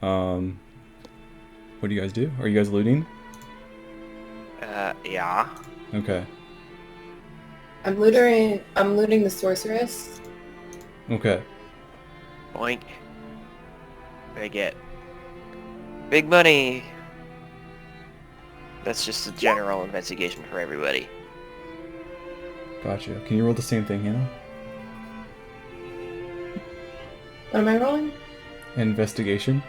What do you guys do? Are you guys looting? Yeah. Okay. I'm looting the sorceress. Okay. Boink. I get big money. That's just a general investigation for everybody. Gotcha. Can you roll the same thing, Hannah? What am I rolling? Investigation.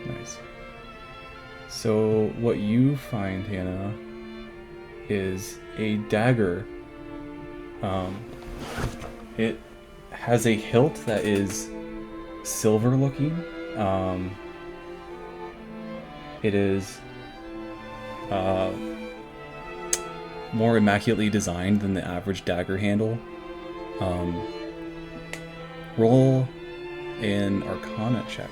Nice. So what you find, Hannah, is a dagger. It has a hilt that is silver looking. It is more immaculately designed than the average dagger handle. Roll an Arcana check.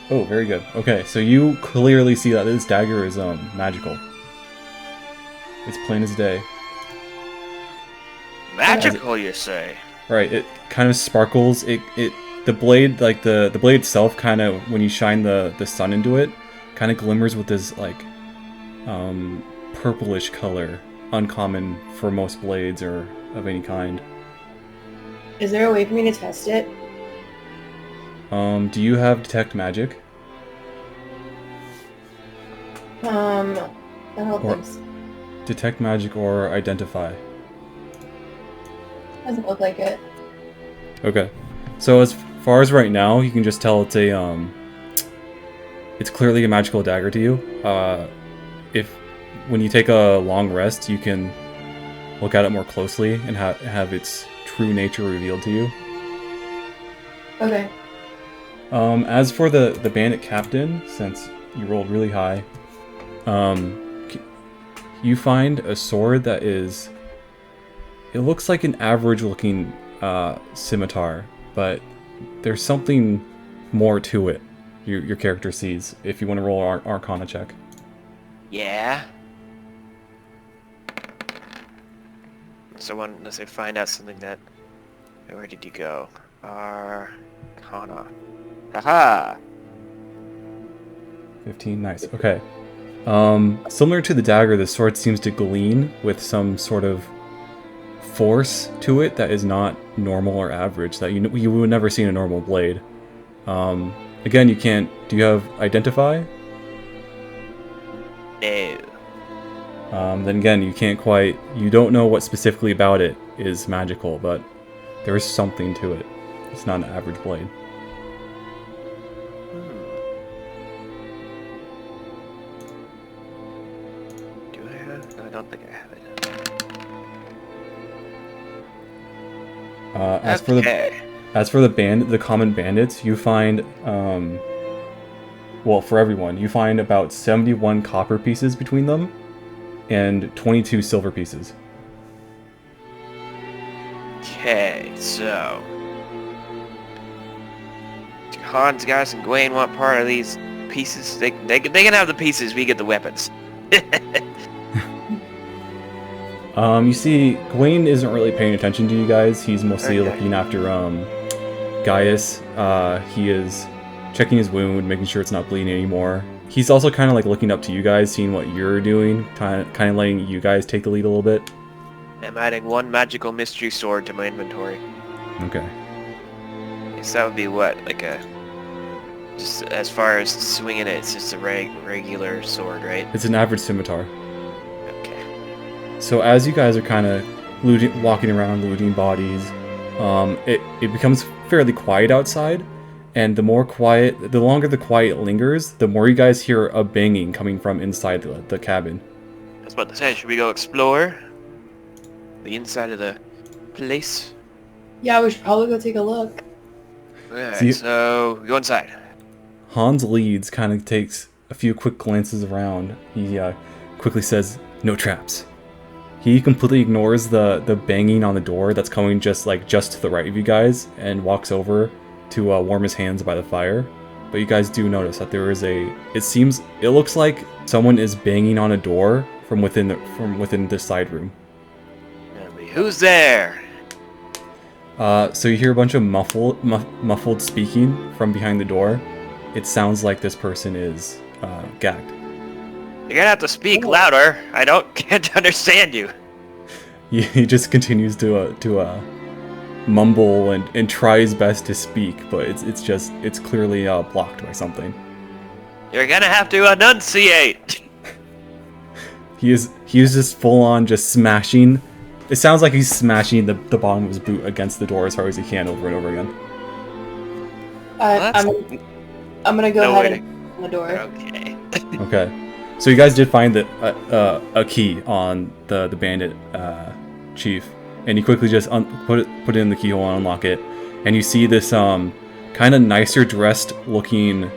Oh, very good. Okay, so you clearly see that this dagger is magical. It's plain as day. Magical, you say? Right, it kind of sparkles. The blade, like the blade itself, kind of when you shine the sun into it, kind of glimmers with this like purplish color, uncommon for most blades or of any kind. Is there a way for me to test it? Do you have detect magic? That helps. Detect magic or identify. Doesn't look like it. Okay. So as far as right now, you can just tell it's a it's clearly a magical dagger to you. If when you take a long rest, you can look at it more closely and have its true nature revealed to you. Okay. As for the bandit captain, since you rolled really high, you find a sword that is... It looks like an average looking scimitar, but there's something more to it your character sees, if you want to roll an Arcana check. Yeah. So unless I find out something that... Where did you go? Arcana. Haha! 15, nice. Okay. Similar to the dagger, the sword seems to gleam with some sort of force to it that is not normal or average, that you would never see in a normal blade. Again, you can't... Do you have identify? No. Then again, you can't quite... You don't know what specifically about it is magical, but there is something to it. It's not an average blade. Do I have... No, I don't think I have it. As for the Common Bandits, you find, well, for everyone, you find about 71 copper pieces between them, and 22 silver pieces. Okay, so... Do Hans, Garrus, and Gwaine want part of these pieces? They can have the pieces, we get the weapons. You see, Gwaine isn't really paying attention to you guys. He's mostly looking after, Gaius. He is checking his wound, making sure it's not bleeding anymore. He's also kind of like looking up to you guys, seeing what you're doing, kind of letting you guys take the lead a little bit. I'm adding one magical mystery sword to my inventory. Okay. So that would be what? Like a... Just as far as swinging it, it's just a regular sword, right? It's an average scimitar. Okay. So as you guys are kind of walking around, looting bodies, it becomes fairly quiet outside, and the longer the quiet lingers, the more you guys hear a banging coming from inside the cabin. I was about to say, should we go explore the inside of the place? Yeah, we should probably go take a look. Alright, so go inside. Hans leads, kind of takes a few quick glances around. He quickly says, "No traps." He completely ignores the banging on the door that's coming just to the right of you guys, and walks over to warm his hands by the fire. But you guys do notice that there is it looks like someone is banging on a door from within the side room. Who's there? So you hear a bunch of muffled speaking from behind the door. It sounds like this person is gagged. You're gonna have to speak louder. Can't understand you. He just continues to mumble and try his best to speak, but it's clearly blocked by something. You're gonna have to enunciate. He is just full on just smashing. It sounds like he's smashing the bottom of his boot against the door as hard as he can over and over again. I'm gonna go ahead and open the door. Okay. Okay. So you guys did find a key on the bandit chief, and you quickly just put it in the keyhole and unlock it, and you see this kind of nicer dressed looking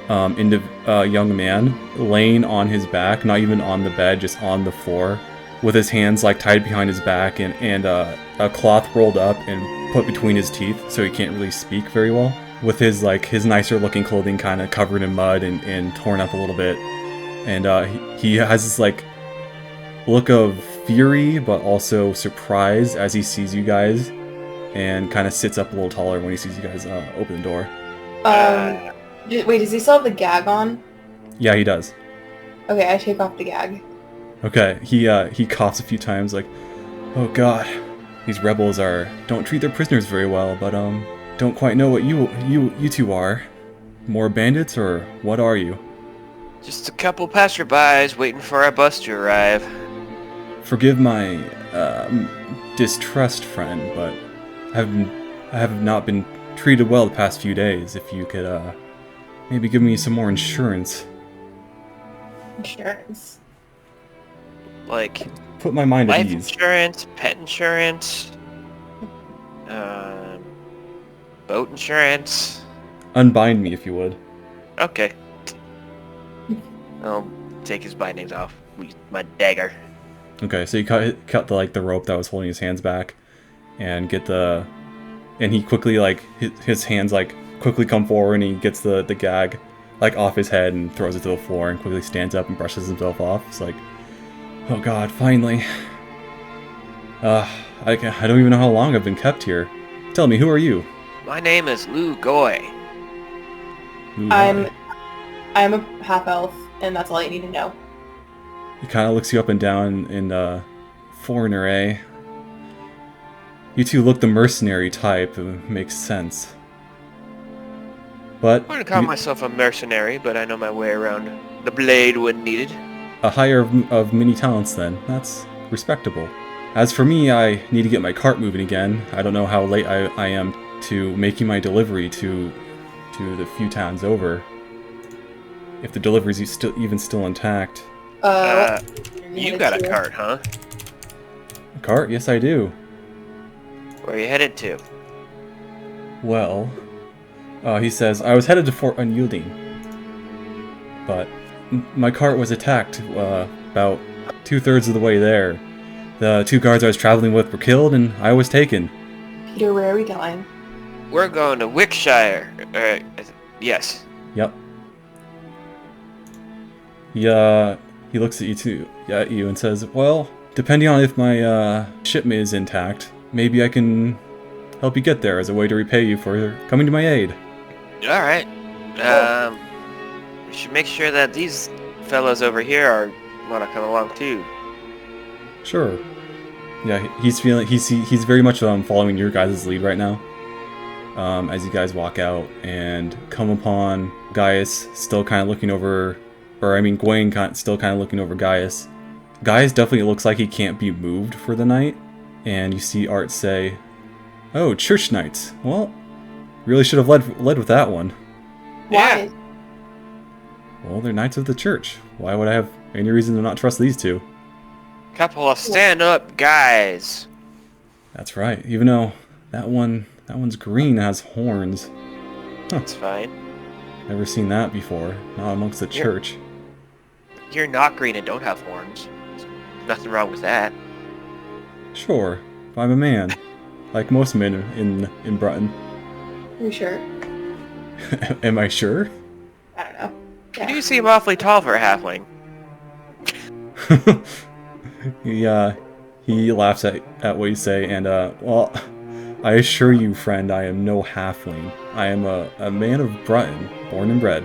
young man laying on his back, not even on the bed, just on the floor, with his hands like tied behind his back and a cloth rolled up and put between his teeth so he can't really speak very well, with his nicer looking clothing kind of covered in mud and torn up a little bit, and he has this like look of fury but also surprise as he sees you guys, and kind of sits up a little taller when he sees you guys open the door. Wait, does he still have the gag on? Yeah, he does. Okay, I take off the gag. Okay, he coughs a few times like, oh god, these rebels don't treat their prisoners very well, but don't quite know what you two are. More bandits, or what are you? Just a couple passerbys waiting for our bus to arrive. Forgive my distrust, friend, but I have not been treated well the past few days. If you could maybe give me some more insurance. Insurance? Like put my mind at life ease. Insurance, pet insurance, boat insurance. Unbind me if you would. Okay. I'll take his bindings off. My dagger. Okay, so you cut the rope that was holding his hands back, and he quickly his hands quickly come forward, and he gets the gag off his head and throws it to the floor and quickly stands up and brushes himself off. It's like, oh god, finally. I don't even know how long I've been kept here. Tell me, who are you? My name is Lou Goy. I'm a half elf, and that's all you need to know. He kind of looks you up and down and, foreigner, eh? You two look the mercenary type. It makes sense. But I wouldn't call myself a mercenary, but I know my way around the blade when needed. a hire of many talents then. That's respectable. As for me, I need to get my cart moving again. I don't know how late I am to making my delivery to the few towns over. If the delivery's still intact. You got a cart, huh? A cart? Yes, I do. Where are you headed to? Well, he says, I was headed to Fort Unyielding, but my cart was attacked about 2/3 of the way there. The 2 guards I was traveling with were killed, and I was taken. Peter, where are we going? We're going to Wickshire. Yes. Yep. He looks at you and says, well, depending on if my shipment is intact, maybe I can help you get there as a way to repay you for coming to my aid. Alright. We should make sure that these fellows over here want to come along too. Sure. Yeah, he's very much following your guys' lead right now. As you guys walk out and come upon Gaius still kind of looking over, Gwaine still kind of looking over Gaius. Gaius definitely looks like he can't be moved for the night, and you see Art say, "Oh, church knights. Well, really should have led with that one." Why? Well, they're knights of the church. Why would I have any reason to not trust these two? Couple of stand-up guys. That's right. Even though that one's green, has horns. That's fine. Never seen that before. Not amongst the church. You're not green and don't have horns. Nothing wrong with that. Sure, but I'm a man, like most men in Breton. Are you sure? Am I sure? I don't know. You do seem awfully tall for a halfling. He laughs at what you say, and well, I assure you, friend, I am no halfling. I am a man of Breton, born and bred.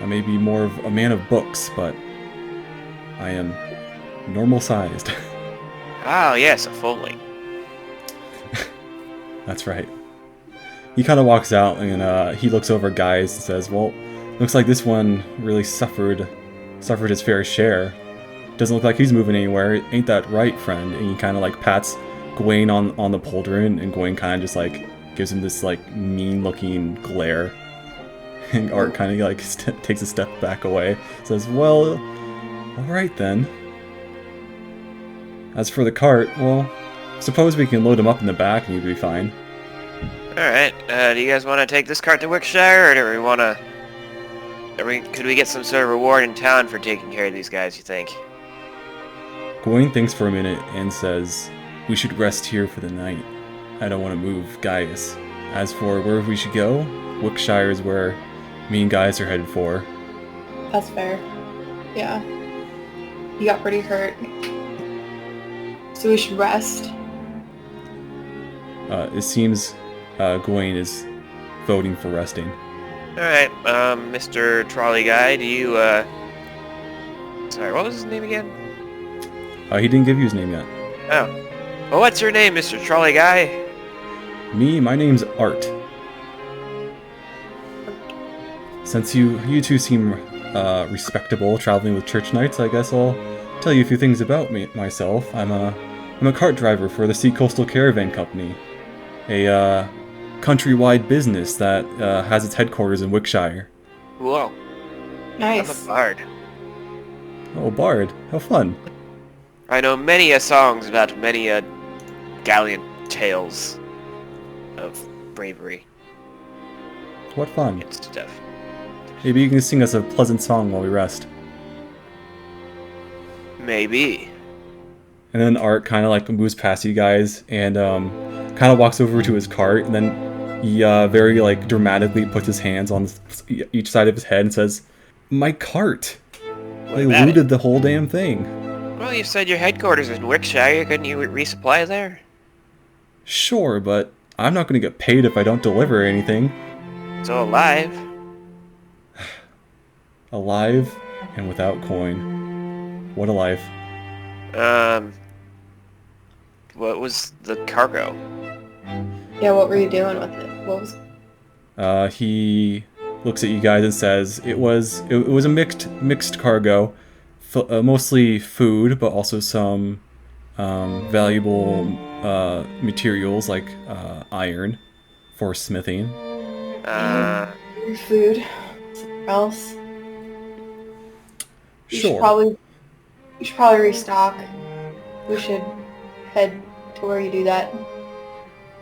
I may be more of a man of books, but I am normal-sized. Oh, yes, a fullling. That's right. He kind of walks out and he looks over at guys and says, well, looks like this one really suffered his fair share. Doesn't look like he's moving anywhere. Ain't that right, friend? And he kind of like pats Gawain on the pauldron, and Gawain kind of just like gives him this like mean-looking glare. And Art kind of like takes a step back away. Says, well, all right then. As for the cart, well, suppose we can load him up in the back and you'd be fine. Alright, do you guys want to take this cart to Wickshire, or do we want to... Could we get some sort of reward in town for taking care of these guys, you think? Gawain thinks for a minute and says, we should rest here for the night. I don't want to move Gaius. As for where we should go, Wickshire is where me and Gaius are headed for. That's fair. Yeah. You got pretty hurt. So we should rest. It seems Gawain is voting for resting. Alright, Mr. Trolley Guy, do you, Sorry, what was his name again? He didn't give you his name yet. Oh. Well, what's your name, Mr. Trolley Guy? My name's Art. Since you two seem respectable traveling with church knights, I guess I'll tell you a few things about myself. I'm a cart driver for the Sea Coastal Caravan Company, a countrywide business that has its headquarters in Wickshire. Whoa. Nice. I'm a bard. Oh, bard! How fun! I know many songs about many gallant tales of bravery What fun! and stuff. Maybe you can sing us a pleasant song while we rest. Maybe. And then Art kind of like moves past you guys and kind of walks over to his cart, and then he very like dramatically puts his hands on each side of his head and says, "My cart! They looted the whole damn thing." Well, you said your headquarters is in Wickshire. Couldn't you resupply there? Sure, but I'm not going to get paid if I don't deliver anything. So alive. Alive and without coin. What a life. What was the cargo? Yeah, what were you doing with it? What was... He looks at you guys and says it was a mixed cargo, mostly food, but also some valuable materials like iron for smithing. Food. Something else. Sure. We should probably restock. We should head to where you do that.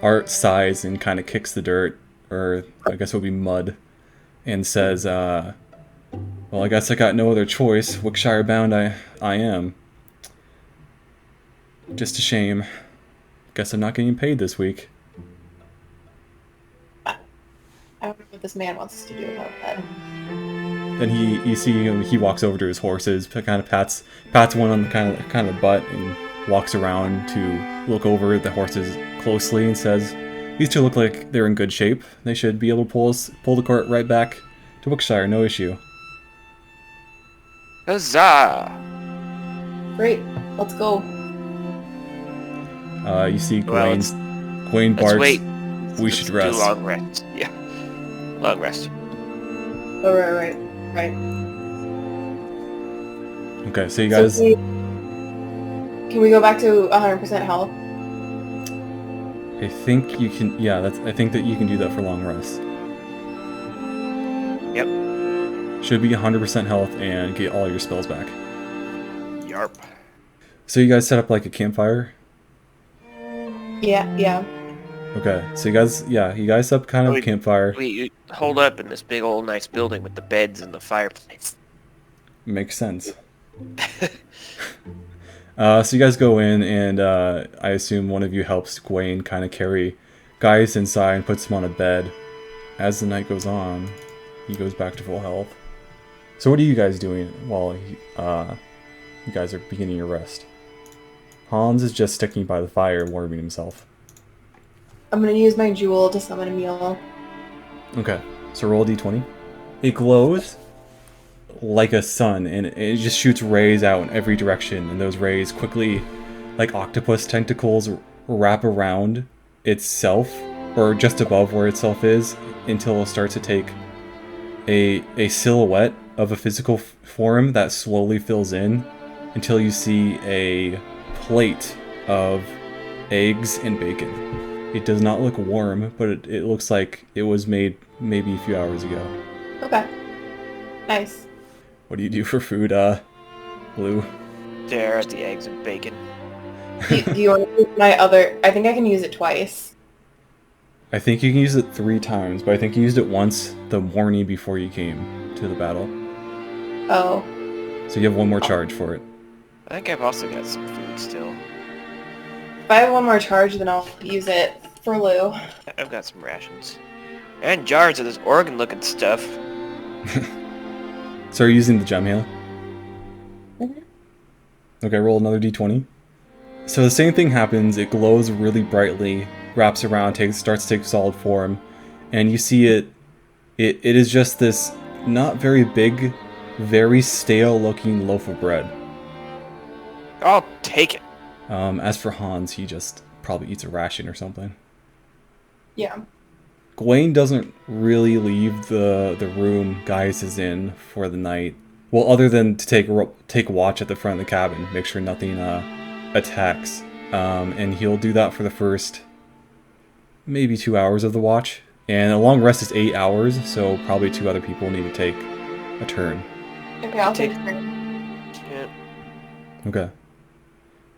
Art sighs and kind of kicks the dirt, or I guess it would be mud, and says, well, I guess I got no other choice. Wickshire bound I am. Just a shame. Guess I'm not getting paid this week. I don't know what this man wants us to do about that. Then you see him, he walks over to his horses, kind of pats one on the kind of butt, and walks around to look over at the horses closely and says, "These two look like they're in good shape. They should be able to pull the cart right back to Wickshire, no issue." Huzzah! Great, let's go. You see Well, Gawain let's barks, wait. "We should Do rest." long rest. Yeah. Long rest. Oh, right. Okay, so you guys... Can we go back to 100% health? I think you can... Yeah, I think that you can do that for long rest. Yep. Should be 100% health and get all your spells back. Yarp. So you guys set up like a campfire? Yeah. Okay, so you guys set up kind of a campfire. We hold up in this big old nice building with the beds and the fireplace. Makes sense. So you guys go in, and I assume one of you helps Gawain kind of carry Gaius inside and puts him on a bed. As the night goes on, he goes back to full health. So what are you guys doing while you guys are beginning your rest? Hans is just sticking by the fire, warming himself. I'm gonna use my jewel to summon a mule. Okay, so roll a d20. It glows like a sun, and it just shoots rays out in every direction, and those rays quickly, like octopus tentacles, wrap around itself, or just above where itself is, until it starts to take a silhouette of a physical form that slowly fills in, until you see a plate of eggs and bacon. It does not look warm, but it looks like it was made maybe a few hours ago. Okay. Nice. What do you do for food, Blue? Stare at the eggs and bacon. Do you want to use my other... I think I can use it twice. I think you can use it 3 times, but I think you used it once the morning before you came to the battle. Oh. So you have 1 more charge for it. I think I've also got some food still. If I have 1 more charge, then I'll use it for Lou. I've got some rations. And jars of this organ-looking stuff. So are you using the gem heal? Mhm. Okay, roll another d20. So the same thing happens. It glows really brightly, wraps around, starts to take solid form, and you see it is just this not very big, very stale-looking loaf of bread. I'll take it. As for Hans, he just probably eats a ration or something. Yeah. Gawain doesn't really leave the room Gaius is in for the night. Well, other than to take watch at the front of the cabin, make sure nothing attacks. And he'll do that for the first maybe 2 hours of the watch. And a long rest is 8 hours, so probably 2 other people need to take a turn. Okay, I'll take turn. Yeah. Okay.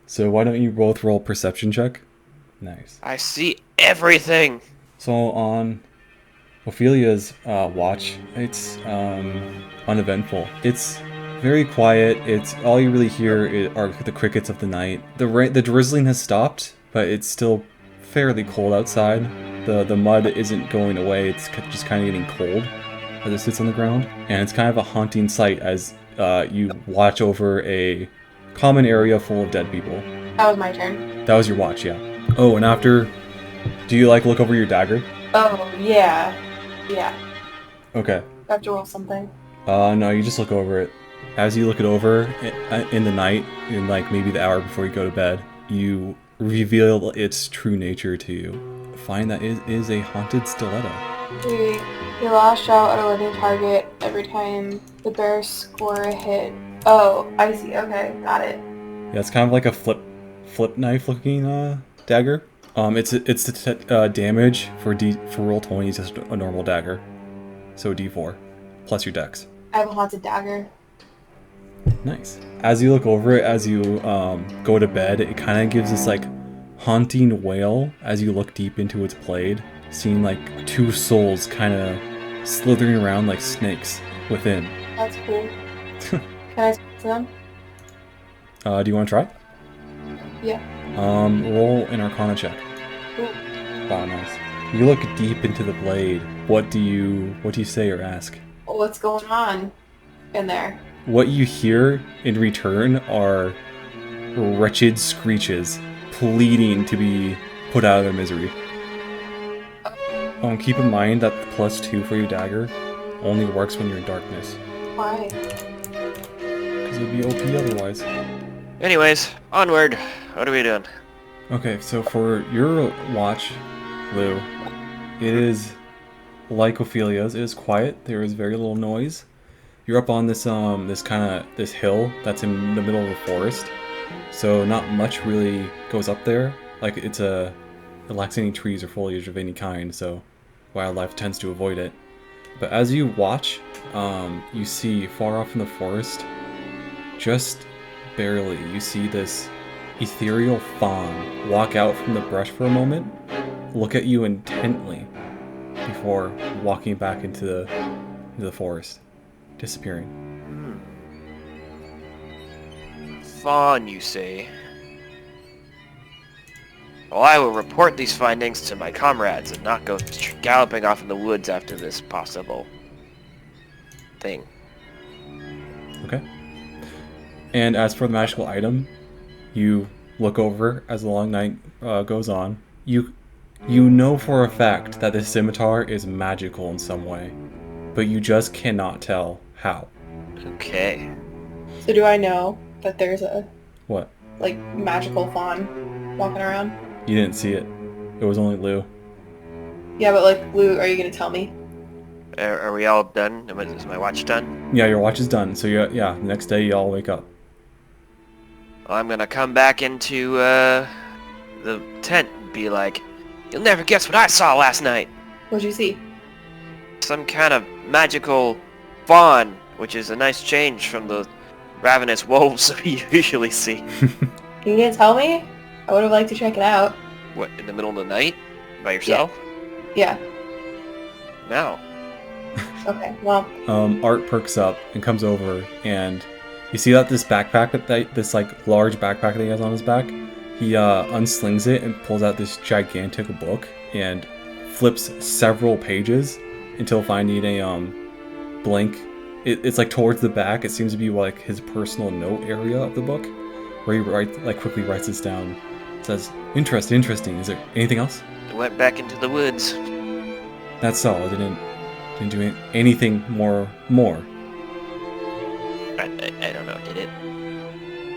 So why don't you both roll perception check? Nice. I see everything. So on Ophelia's watch, it's uneventful. It's very quiet. It's all you really hear are the crickets of the night. The drizzling has stopped, but it's still fairly cold outside. The mud isn't going away. It's just kind of getting cold as it sits on the ground, and it's kind of a haunting sight as you watch over a common area full of dead people. That was my turn. That was your watch, yeah. Oh, and after, do you look over your dagger? Oh, yeah. Yeah. Okay. I have to roll something. No, you just look over it. As you look it over in the night, in maybe the hour before you go to bed, you reveal its true nature to you. Find that it is a haunted stiletto. You lash out at a living target every time the bears score a hit. Oh, I see. Okay, got it. Yeah, it's kind of like a flip knife looking dagger. It's the damage for roll 20 is just a normal dagger, so D4 plus your dex. I have a haunted dagger. Nice. As you look over it, as you go to bed, it kind of gives this haunting wail as you look deep into its blade, seeing 2 souls kind of slithering around like snakes within. That's cool. Can I speak to them? Do you want to try? Yeah. Roll an Arcana check. Cool. Wow, nice. You look deep into the blade. What do you say or ask? What's going on in there? What you hear in return are wretched screeches, pleading to be put out of their misery. Keep in mind that the +2 for your dagger only works when you're in darkness. Why? Because it'd be OP otherwise. Anyways, onward. What are we doing? Okay, so for your watch, Lou, it is like Ophelia's. It is quiet. There is very little noise. You're up on this this hill that's in the middle of the forest, so not much really goes up there. It lacks any trees or foliage of any kind, so wildlife tends to avoid it. But as you watch, you see far off in the forest, just barely, you see this ethereal fawn walk out from the brush for a moment, look at you intently before walking back into the forest, disappearing. Fawn, you say? Well, I will report these findings to my comrades and not go galloping off in the woods after this possible thing. Okay. And as for the magical item, you look over as the long night goes on. You You know for a fact that this scimitar is magical in some way, but you just cannot tell how. Okay. So do I know that there's a, What? like, magical fawn walking around? You didn't see it. It was only Lou. Yeah, but like, Lou, are you gonna tell me? Are we all done? Is my watch done? Yeah, your watch is done. So yeah, the next day you all wake up. Well, I'm gonna come back into the tent and be like, "You'll never guess what I saw last night. What'd you see? Some kind of magical fawn, which is a nice change from the ravenous wolves we usually see." You gonna tell me? I would have liked to check it out. What, in the middle of the night? By yourself? Yeah. No. Okay, well, Art perks up and comes over, and you see that this backpack, this like large backpack that he has on his back, he unslings it and pulls out this gigantic book and flips several pages until finding a blank. It's like towards the back. It seems to be like his personal note area of the book, where he quickly writes this down. It says, interesting. Is there anything else? I went back into the woods. That's all. I didn't do anything more. I don't know, did it?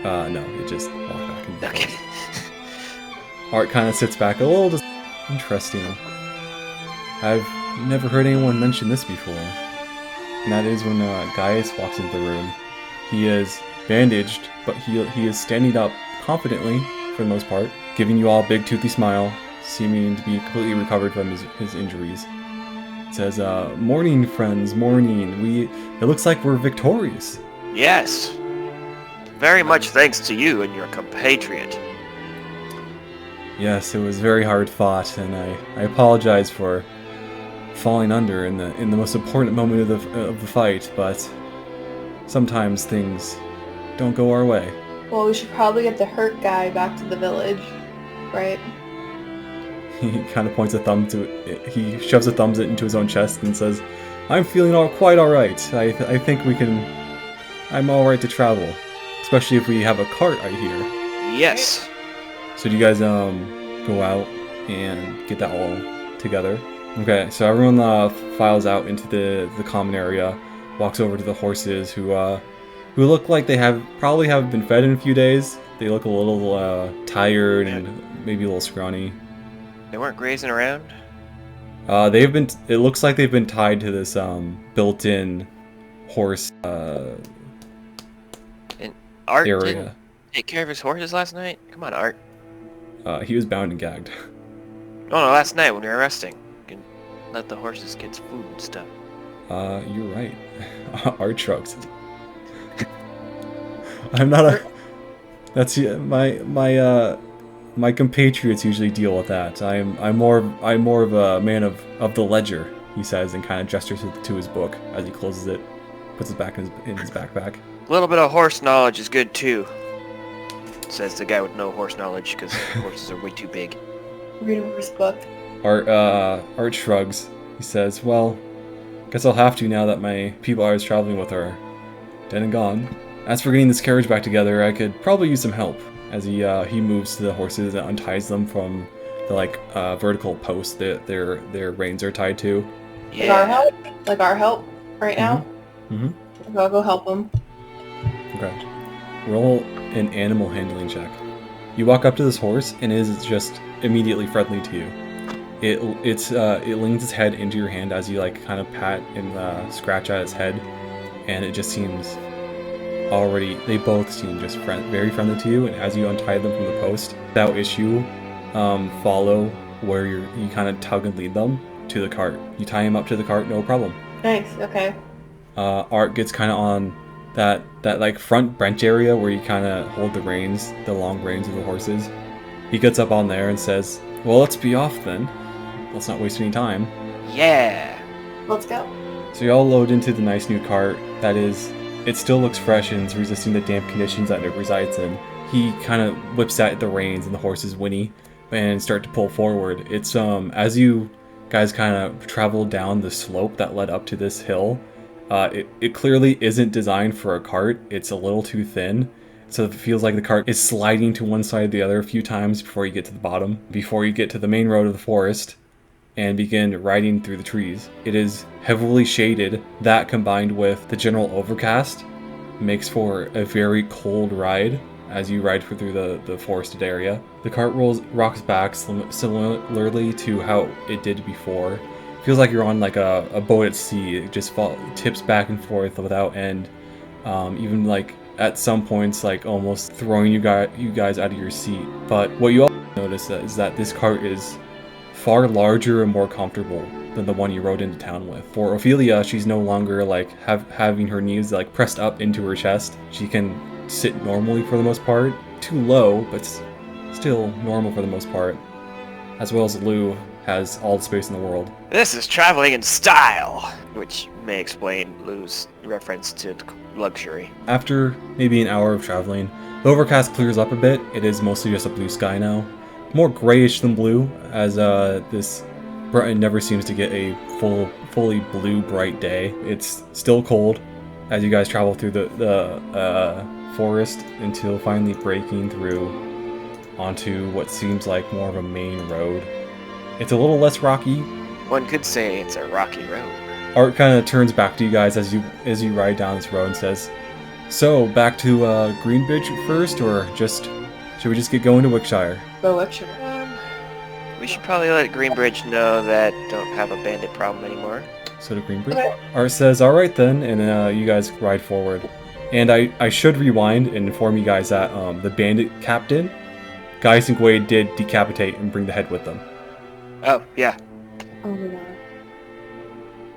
No, it just walked back into the Okay. book. Art kind of sits back a little just interesting. I've never heard anyone mention this before. And that is when Gaius walks into the room. He is bandaged, but he is standing up confidently for the most part, giving you all a big toothy smile, seeming to be completely recovered from his injuries. It says, morning friends, morning. It looks like we're victorious. Yes. Very much thanks to you and your compatriot. Yes, it was very hard fought, and I apologize for falling under in the most important moment of the fight, but sometimes things don't go our way. well, we should probably get the hurt guy back to the village, right? He kind of points a thumb to it. He shoves a thumb into his own chest and says, I'm feeling quite alright. I think I'm alright to travel. Especially if we have a cart, I hear. Yes. So do you guys go out and get that all together? Okay, so everyone files out into the common area, walks over to the horses who look like they probably haven't been fed in a few days. They look a little tired and maybe a little scrawny. They weren't grazing around? It looks like they've been tied to this built-in horse Art area. didn't take care of his horses last night? Come on, Art. He was bound and gagged. No, last night when we were resting. You can let the horses get food and stuff. You're right. Art shrugs. I'm not a. That's my compatriots usually deal with that. I'm more of a man of the ledger, he says, and kind of gestures to his book as he closes it, puts it back in his backpack. A little bit of horse knowledge is good too, says the guy with no horse knowledge because horses are way too big. Read over his book. Art shrugs. He says, well, guess I'll have to now that my people I was traveling with are dead and gone. As for getting this carriage back together, I could probably use some help. As he moves to the horses and unties them from the vertical post that their reins are tied to. Yeah. Like our help right now? Mm-hmm. I'll go help him. Okay. Roll an animal handling check. You walk up to this horse and it is just immediately friendly to you. It leans its head into your hand as you kind of pat and scratch at its head, and it just seems they both seem just very friendly to you. And as you untie them from the post, without issue, follow where you kind of tug and lead them to the cart. You tie him up to the cart, no problem. Nice, okay. Art gets kind of on that front bench area where you kind of hold the reins, the long reins of the horses. He gets up on there and says, well, let's be off then. Let's not waste any time. Yeah. Let's go. So you all load into the nice new cart. It still looks fresh and is resisting the damp conditions that it resides in. He kind of whips at the reins and the horses whinny and start to pull forward. It's as you guys kind of travel down the slope that led up to this hill, it clearly isn't designed for a cart. It's a little too thin, So it feels like the cart is sliding to one side or the other a few times before you get to the bottom, before you get to the main road of the forest and begin riding through the trees. It is heavily shaded. That combined with the general overcast makes for a very cold ride as you ride through the forested area. The cart rocks back similarly to how it did before. Feels like you're on like a boat at sea. It just tips back and forth without end. Even like at some points like almost throwing you guys out of your seat. But what you also notice is that this cart is far larger and more comfortable than the one you rode into town with. For Ophelia, she's no longer like having her knees like pressed up into her chest. She can sit normally for the most part. Too low, but still normal for the most part. As well as Lou has all the space in the world. This is traveling in style, which may explain Lou's reference to luxury. After maybe an hour of traveling, the overcast clears up a bit. It is mostly just a blue sky now. More grayish than blue, as this Breton never seems to get a fully blue bright day. It's still cold as you guys travel through the forest until finally breaking through onto what seems like more of a main road. It's a little less rocky. One could say it's a rocky road. Art kind of turns back to you guys as you ride down this road and says, "So back to Greenbridge first, or should we just get going to Wickshire?" Go Wickshire. We should probably let Greenbridge know that don't have a bandit problem anymore. So to Greenbridge. Okay. Art says, "All right then," and you guys ride forward. And I should rewind and inform you guys that the bandit captain, Gaius and Gwade, did decapitate and bring the head with them. Oh, yeah. Oh my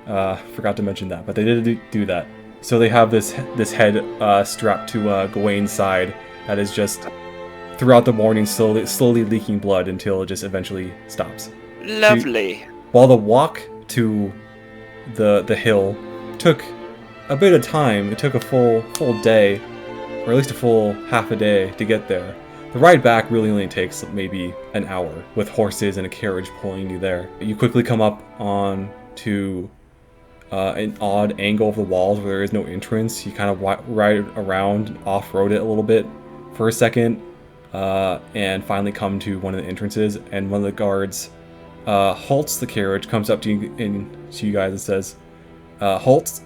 god. Forgot to mention that, but they did do that. So they have this head strapped to Gawain's side that is just throughout the morning slowly leaking blood until it just eventually stops. Lovely. While the walk to the hill took a bit of time, it took a full day, or at least a full half a day to get there. The ride back really only takes maybe an hour, with horses and a carriage pulling you there. You quickly come up on to an odd angle of the walls where there is no entrance. You kind of ride around, off-road it a little bit for a second, and finally come to one of the entrances, and one of the guards halts the carriage, comes up to you guys and says, "Halt,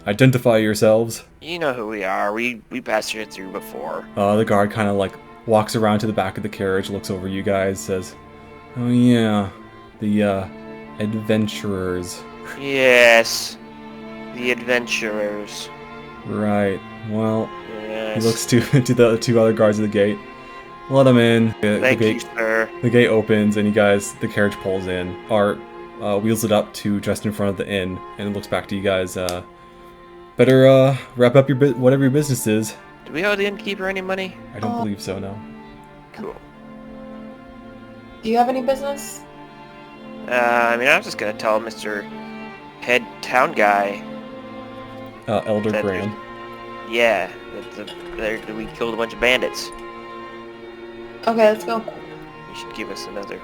identify yourselves." You know who we are. We passed you through before. The guard kind of like walks around to the back of the carriage, looks over you guys, says, "Oh yeah, the adventurers." Yes, the adventurers. Right. Well, Yes. he looks to the two other guards at the gate. Let them in. Thank you, sir. The gate opens, and the carriage pulls in. Art wheels it up to just in front of the inn, and looks back to you guys. Better wrap up whatever your business is. Do we owe the innkeeper any money? I don't believe so, no. Cool. Do you have any business? I mean, I was just gonna tell Mr. Head Town Guy. Elder that Graham. Yeah, that we killed a bunch of bandits. Okay, let's go. You should give us another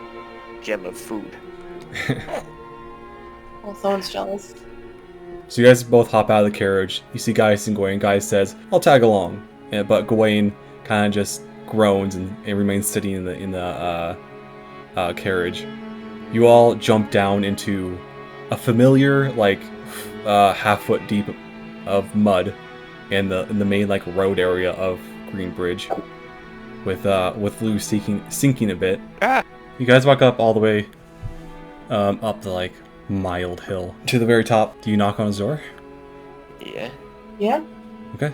gem of food. Well, someone's jealous. So you guys both hop out of the carriage. You see Gaius and Gawain. Gaius says, "I'll tag along," but Gawain kind of just groans and remains sitting in the carriage. You all jump down into a familiar like half foot deep of mud in the main like road area of Greenbridge, with Lou sinking a bit. Ah! You guys walk up all the way up the like mild hill to the very top. Do you knock on his door? Yeah. Yeah? Okay.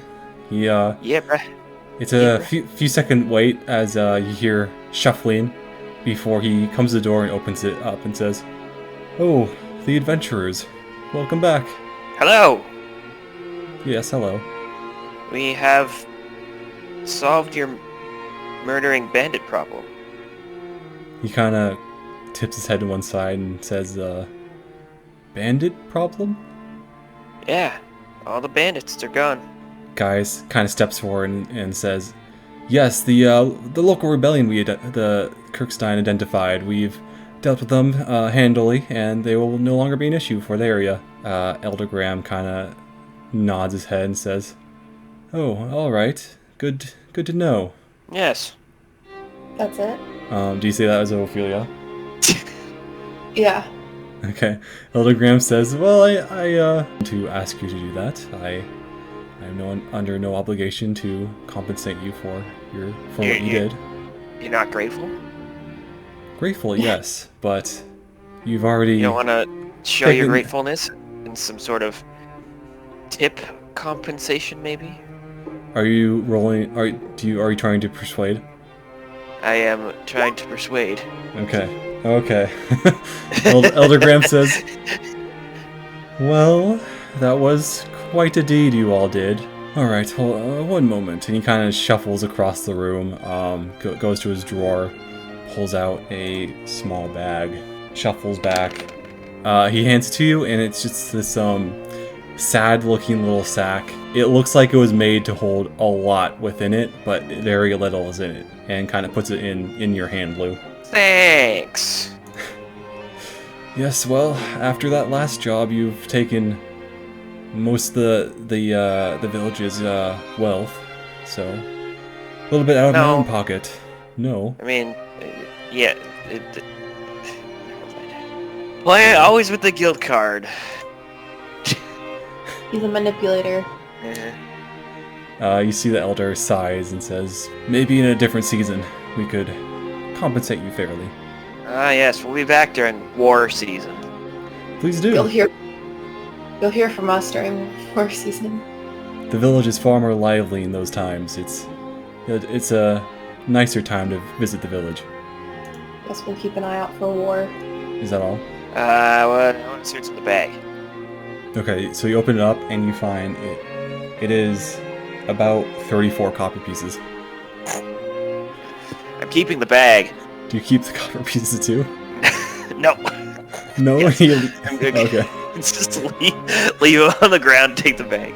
Yeah, bruh. It's a few second wait as you hear shuffling before he comes to the door and opens it up and says, "Oh, the adventurers. Welcome back." Hello! Yes, hello. We have solved your murdering bandit problem. He kind of tips his head to one side and says, "Bandit problem?" Yeah, all the bandits, they're gone. Gaius kind of steps forward and says, "Yes, the local rebellion the Kirkstein identified. We've dealt with them handily, and they will no longer be an issue for the area." Elder Graham kind of nods his head and says, "Oh, all right. Good to know. Yes. That's it? Do you say that as Ophelia? Yeah. Okay. Elder Graham says, well, I to ask you to do that. I'm under no obligation to compensate you for what you did. You're not grateful? Grateful, yes, but you've already... You don't want to show your gratefulness in some sort of tip compensation, maybe? Are you rolling... Are you trying to persuade? I am trying to persuade. Okay. Elder Graham says, well, that was quite a deed you all did. Alright, well, one moment. And he kind of shuffles across the room, goes to his drawer, pulls out a small bag, shuffles back. He hands it to you, and it's just this sad-looking little sack. It looks like it was made to hold a lot within it, but very little is in it, and kind of puts it in your hand, Lou. Thanks. Yes, well, after that last job, you've taken most of the village's wealth, so a little bit out of my own pocket. No. I mean, yeah. Play always with the guild card. He's a manipulator. You see the elder sighs and says, maybe in a different season we could compensate you fairly. Yes, we'll be back during war season. Please do. You'll hear from us during war season. The village is far more lively in those times. It's a nicer time to visit the village. Guess we'll keep an eye out for war. Is that all? I want to search in the bag. Okay, so you open it up and you find it is about 34 copper pieces. I'm keeping the bag. Do you keep the copper pieces too? No. No? Yes. Okay. Just leave it on the ground, take the bag.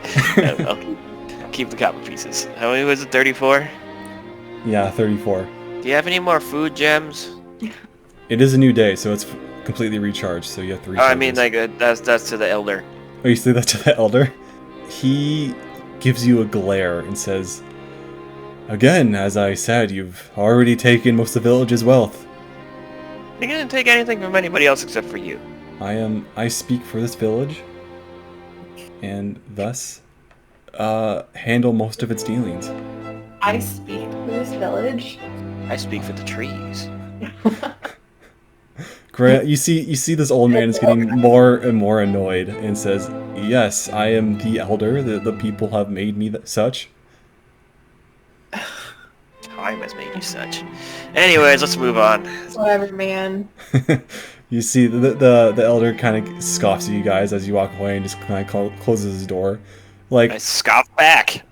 I'll keep the copper pieces. How many was it, 34? Yeah, 34. Do you have any more food gems? It is a new day, so it's completely recharged, so you have 3 Oh, I mean, charges. like, that's to the elder. Oh, you say that to the elder? He gives you a glare and says, again, as I said, you've already taken most of the village's wealth. You didn't take anything from anybody else except for you. I speak for this village, and thus, handle most of its dealings. I speak for this village. I speak for the trees. You see this old man is getting more and more annoyed and says, yes, I am the elder. The people have made me such. Time has made you such. Anyways, let's move on. Whatever, man. You see the elder kind of scoffs at you guys as you walk away and just kind of closes his door. Like, I scoff back.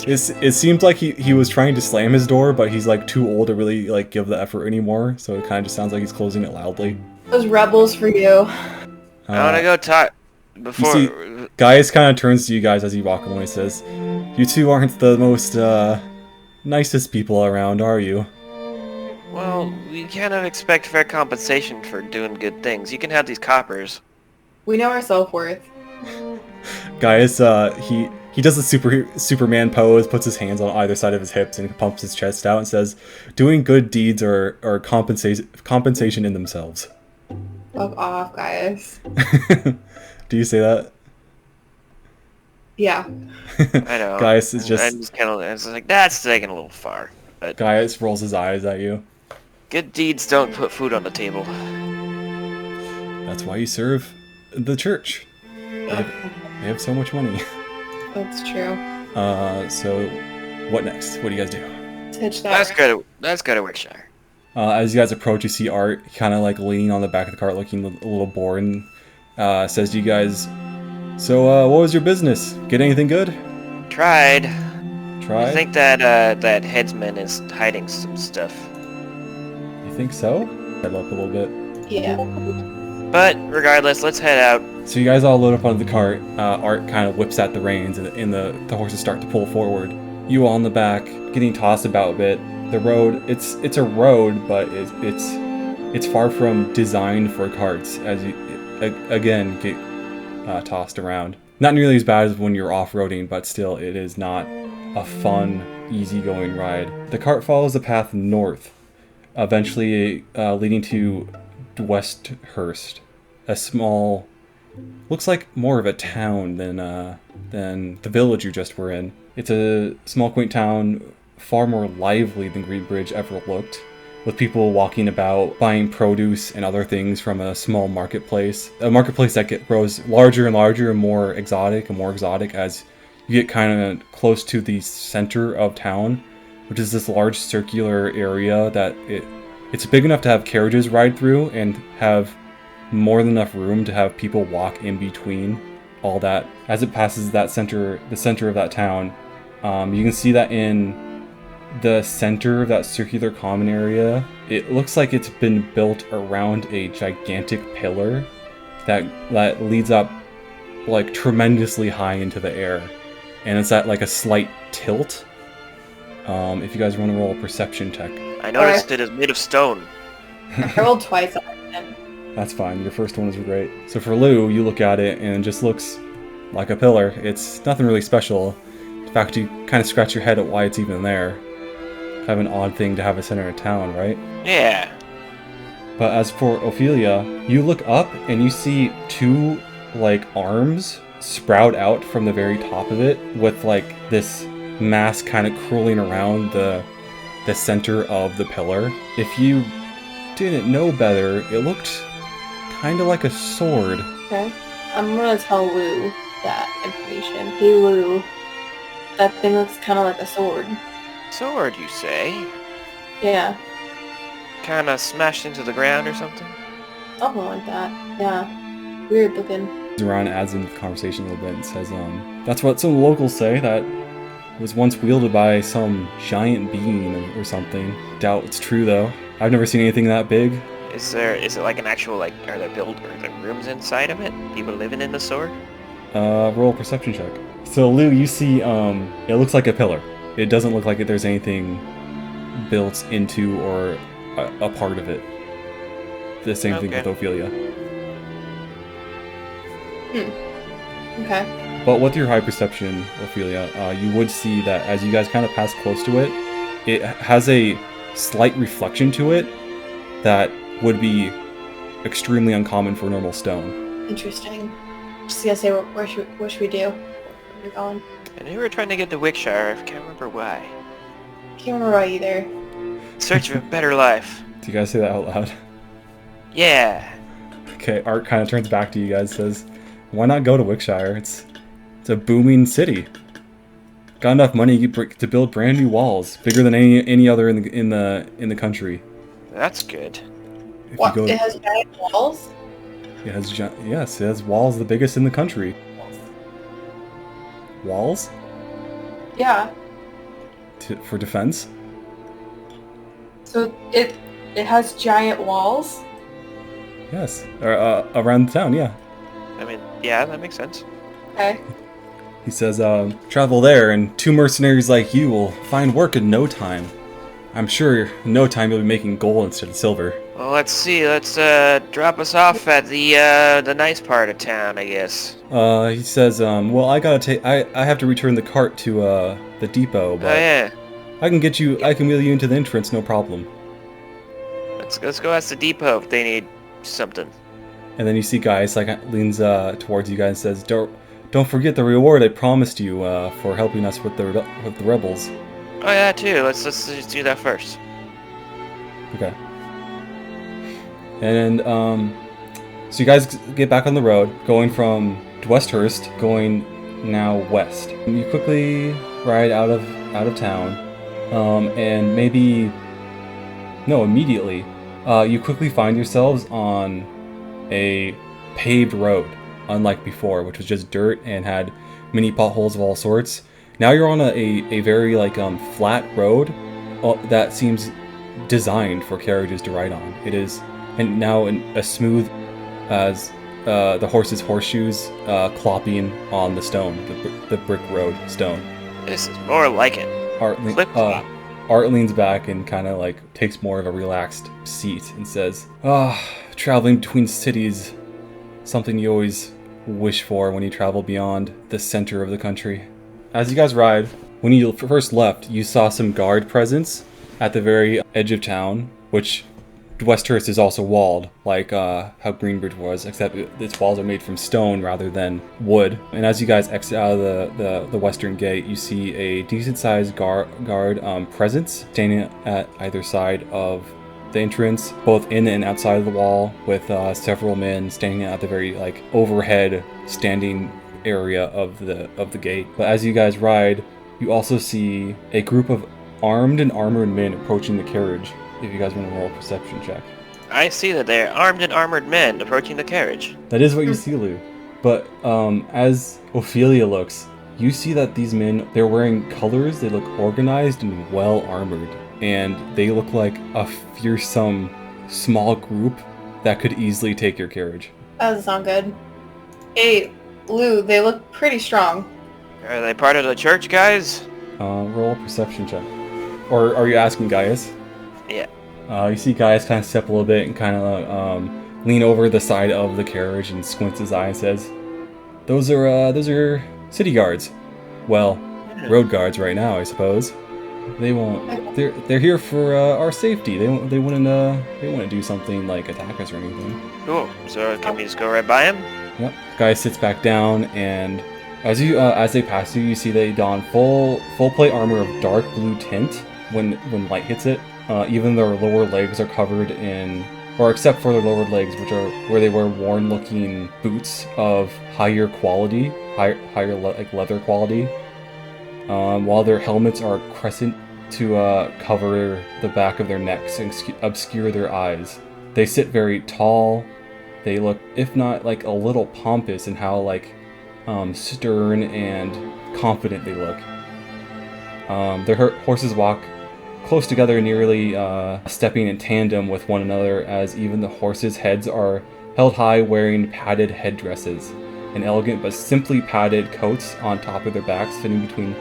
it seems like he was trying to slam his door, but he's like too old to really like give the effort anymore. So it kind of just sounds like he's closing it loudly. Those rebels for you. I want to go talk before. You see, Gaius kind of turns to you guys as you walk away and says, "You two aren't the most nicest people around, are you?" Well, we cannot expect fair compensation for doing good things. You can have these coppers. We know our self-worth. Gaius, he does the Superman pose, puts his hands on either side of his hips and pumps his chest out and says, doing good deeds are compensation in themselves. Fuck off, guys. Do you say that? Yeah. I know. Gaius is just... I'm just kind of... It's like, that's taking a little far. But Gaius rolls his eyes at you. good deeds don't put food on the table. That's why you serve the church. They have so much money. That's true. So what next? What do you guys do? Hitch that. Let's go to Wickshire. As you guys approach, you see Art kind of like leaning on the back of the cart, looking a little bored, and says to you guys, "So, what was your business? Get anything good?" Tried. Tried? I think that that headsman is hiding some stuff. You think so? Head up a little bit. Yeah. But regardless, let's head out. So you guys all load up onto the cart. Art kind of whips at the reins, and the horses start to pull forward. You all in the back, getting tossed about a bit. The road, it's a road, but it's far from designed for carts. As you again get tossed around. Not nearly as bad as when you're off-roading, but still, it is not a fun easygoing ride. The cart follows a path north, eventually leading to Westhurst, a small, looks like more of a town than the village you just were in. It's a small, quaint town, far more lively than Greenbridge ever looked, with people walking about, buying produce and other things from a small marketplace. A marketplace that grows larger and larger and more exotic as you get kind of close to the center of town, which is this large circular area that it's big enough to have carriages ride through and have more than enough room to have people walk in between all that. As it passes the center of that town, you can see that in the center of that circular common area, it looks like it's been built around a gigantic pillar that leads up like tremendously high into the air, and it's at like a slight tilt. If you guys want to roll a perception check. I noticed it is made of stone. I rolled twice on it. That's fine. Your first one was great. So for Lou, you look at it and it just looks like a pillar. It's nothing really special. In fact, you kind of scratch your head at why it's even there. Kind of an odd thing to have a center of town, right? Yeah. But as for Ophelia, you look up and you see two like arms sprout out from the very top of it, with like this mass kind of curling around the center of the pillar. If you didn't know better, it looked kind of like a sword. Okay. I'm gonna tell Lou that information. Hey Lou, that thing looks kind of like a sword. Sword, you say? Yeah, Kinda smashed into the ground or something? something like that. Yeah, weird looking. Zoran adds into the conversation a little bit and says, that's what some locals say, that it was once wielded by some giant being or something. Doubt it's true though. I've never seen anything that big. Is it like an actual, like, are there rooms inside of it? People living in the sword? Roll a perception check. So Lou, you see, it looks like a pillar. It doesn't look like there's anything built into or a part of it. The same thing with Ophelia. Okay. But with your high perception, Ophelia, you would see that as you guys kind of pass close to it, it has a slight reflection to it that would be extremely uncommon for normal stone. Interesting. Just gonna say, what should we do? Where are we going? I knew we were trying to get to Wickshire. I can't remember why. Can't remember why either. Search for a better life. Do you guys say that out loud? Yeah. Okay, Art kind of turns back to you guys, says, why not go to Wickshire? It's a booming city. Got enough money to build brand new walls, bigger than any other in the country. That's good. What? It has giant walls? It has yes, it has walls the biggest in the country. Walls? Yeah. For defense? So it has giant walls? Yes. Around the town, yeah. I mean, yeah, that makes sense. Okay. He says, travel there and 2 mercenaries like you will find work in no time. I'm sure in no time you'll be making gold instead of silver. Well, let's see. Let's drop us off at the nice part of town, I guess. He says, well, I have to return the cart to the depot, but Oh yeah. I can wheel you into the entrance, no problem. Let's go ask the depot if they need something. And then you see Gaius leans towards you guys and says, don't forget the reward I promised you for helping us with the rebels. Oh yeah, too. Let's just do that first. Okay. And so you guys get back on the road, going from Westhurst, going now west. You quickly ride out of town, and immediately, you quickly find yourselves on a paved road, unlike before, which was just dirt and had many potholes of all sorts. Now you're on a very flat road that seems designed for carriages to ride on. It is, and now as smooth as the horse's horseshoes clopping on the stone, the brick road stone. This is more like it. Art leans back and kind of takes more of a relaxed seat and says, traveling between cities, something you always wish for when you travel beyond the center of the country. As you guys ride, When you first left, you saw some guard presence at the very edge of town, which Westhurst is also walled, like how Greenbridge was, except its walls are made from stone rather than wood. And as you guys exit out of the western gate, you see a decent-sized guard presence standing at either side of the entrance, both in and outside of the wall, with several men standing at the very overhead standing area of the gate. But as you guys ride, you also see a group of armed and armored men approaching the carriage. If you guys want to roll a perception check. I see that they're armed and armored men approaching the carriage. That is what you see, Lou. But as Ophelia looks, you see that these men, they're wearing colors, they look organized and well armored. And they look like a fearsome small group that could easily take your carriage. That doesn't sound good. Hey, Lou, they look pretty strong. Are they part of the church, guys? Roll a perception check. Or are you asking Gaius? Yeah. You see Gaius kind of step a little bit and kind of lean over the side of the carriage and squints his eye and says, Those are city guards. Well, road guards right now, I suppose. They won't. They're here for our safety. They wouldn't do something like attack us or anything. Cool. So can we just go right by him? Yep. Gaius sits back down, and as they pass you, you see they don full plate armor of dark blue tint when light hits it. Even their lower legs are covered in, or except for their lower legs, which are where they wear worn-looking boots of higher quality, higher leather quality. While their helmets are crescent to cover the back of their necks and obscure their eyes. They sit very tall. They look, if not a little pompous in how stern and confident they look. Their horses walk close together, nearly stepping in tandem with one another, as even the horses' heads are held high, wearing padded headdresses and elegant but simply padded coats on top of their backs, fitting between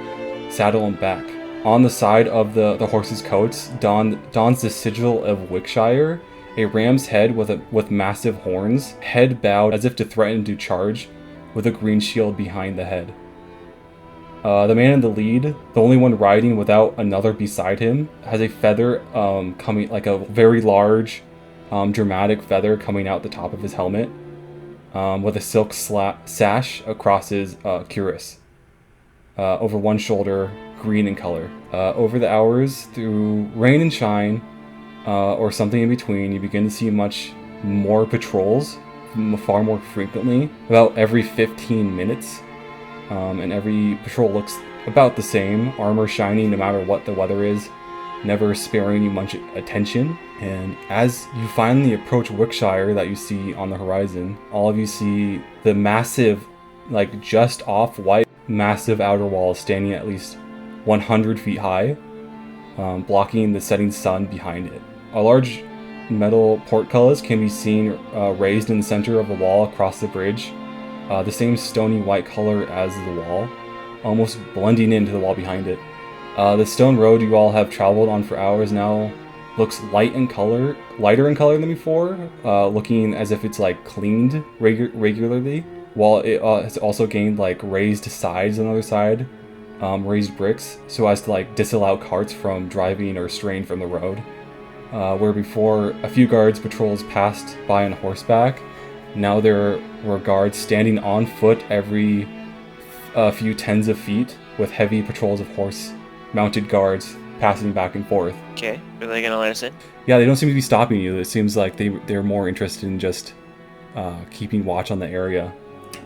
saddle and back. On the side of the horses' coats dawns the sigil of Wickshire, a ram's head with massive horns, head bowed as if to threaten to charge, with a green shield behind the head. The man in the lead, the only one riding without another beside him, has a feather coming, like a very large, dramatic feather coming out the top of his helmet, with a silk sash across his cuirass. Over one shoulder, green in color. Over the hours, through rain and shine, or something in between, you begin to see much more patrols, far more frequently, about every 15 minutes. And every patrol looks about the same, armor shining no matter what the weather is, never sparing you much attention. And as you finally approach Wickshire that you see on the horizon, all of you see the massive, just off-white, massive outer wall standing at least 100 feet high, blocking the setting sun behind it. A large metal portcullis can be seen raised in the center of the wall across the bridge, the same stony white color as the wall, almost blending into the wall behind it. The stone road you all have traveled on for hours now looks lighter in color than before, looking as if it's cleaned regularly, while it has also gained raised sides on the other side, raised bricks, so as to disallow carts from driving or straying from the road. Where before a few guards patrols passed by on horseback, now there were guards standing on foot every few tens of feet, with heavy patrols of horse-mounted guards passing back and forth. Okay, are they gonna let us in? Yeah, they don't seem to be stopping you. It seems like they're more interested in just keeping watch on the area.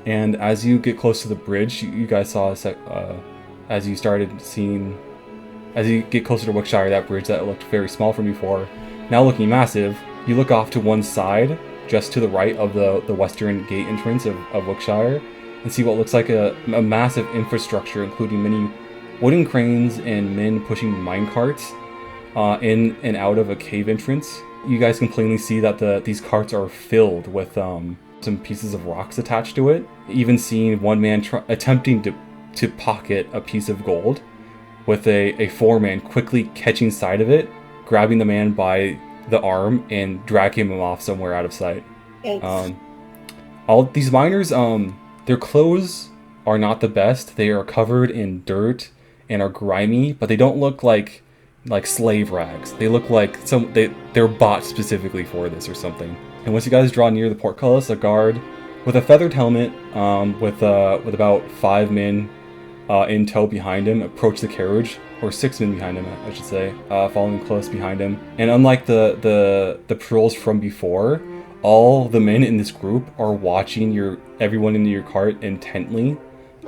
And as you get close to the bridge, you guys saw as you get closer to Wickshire, that bridge that looked very small from before, now looking massive. You look off to one side, just to the right of the western gate entrance of Wickshire, and see what looks like a massive infrastructure, including many wooden cranes and men pushing mine carts in and out of a cave entrance. You guys can plainly see that these carts are filled with some pieces of rocks attached to it. Even seeing one man attempting to pocket a piece of gold, with a foreman quickly catching sight of it, grabbing the man by the arm and dragging him off somewhere out of sight. All these miners, their clothes are not the best. They are covered in dirt and are grimy, but they don't look like slave rags. They look like they're bought specifically for this or something. And once you guys draw near the portcullis, a guard with a feathered helmet, with about 5 men in tow behind him, approach the carriage, or 6 men behind him, I should say, following close behind him. And unlike the patrols from before, all the men in this group are watching everyone in your cart intently,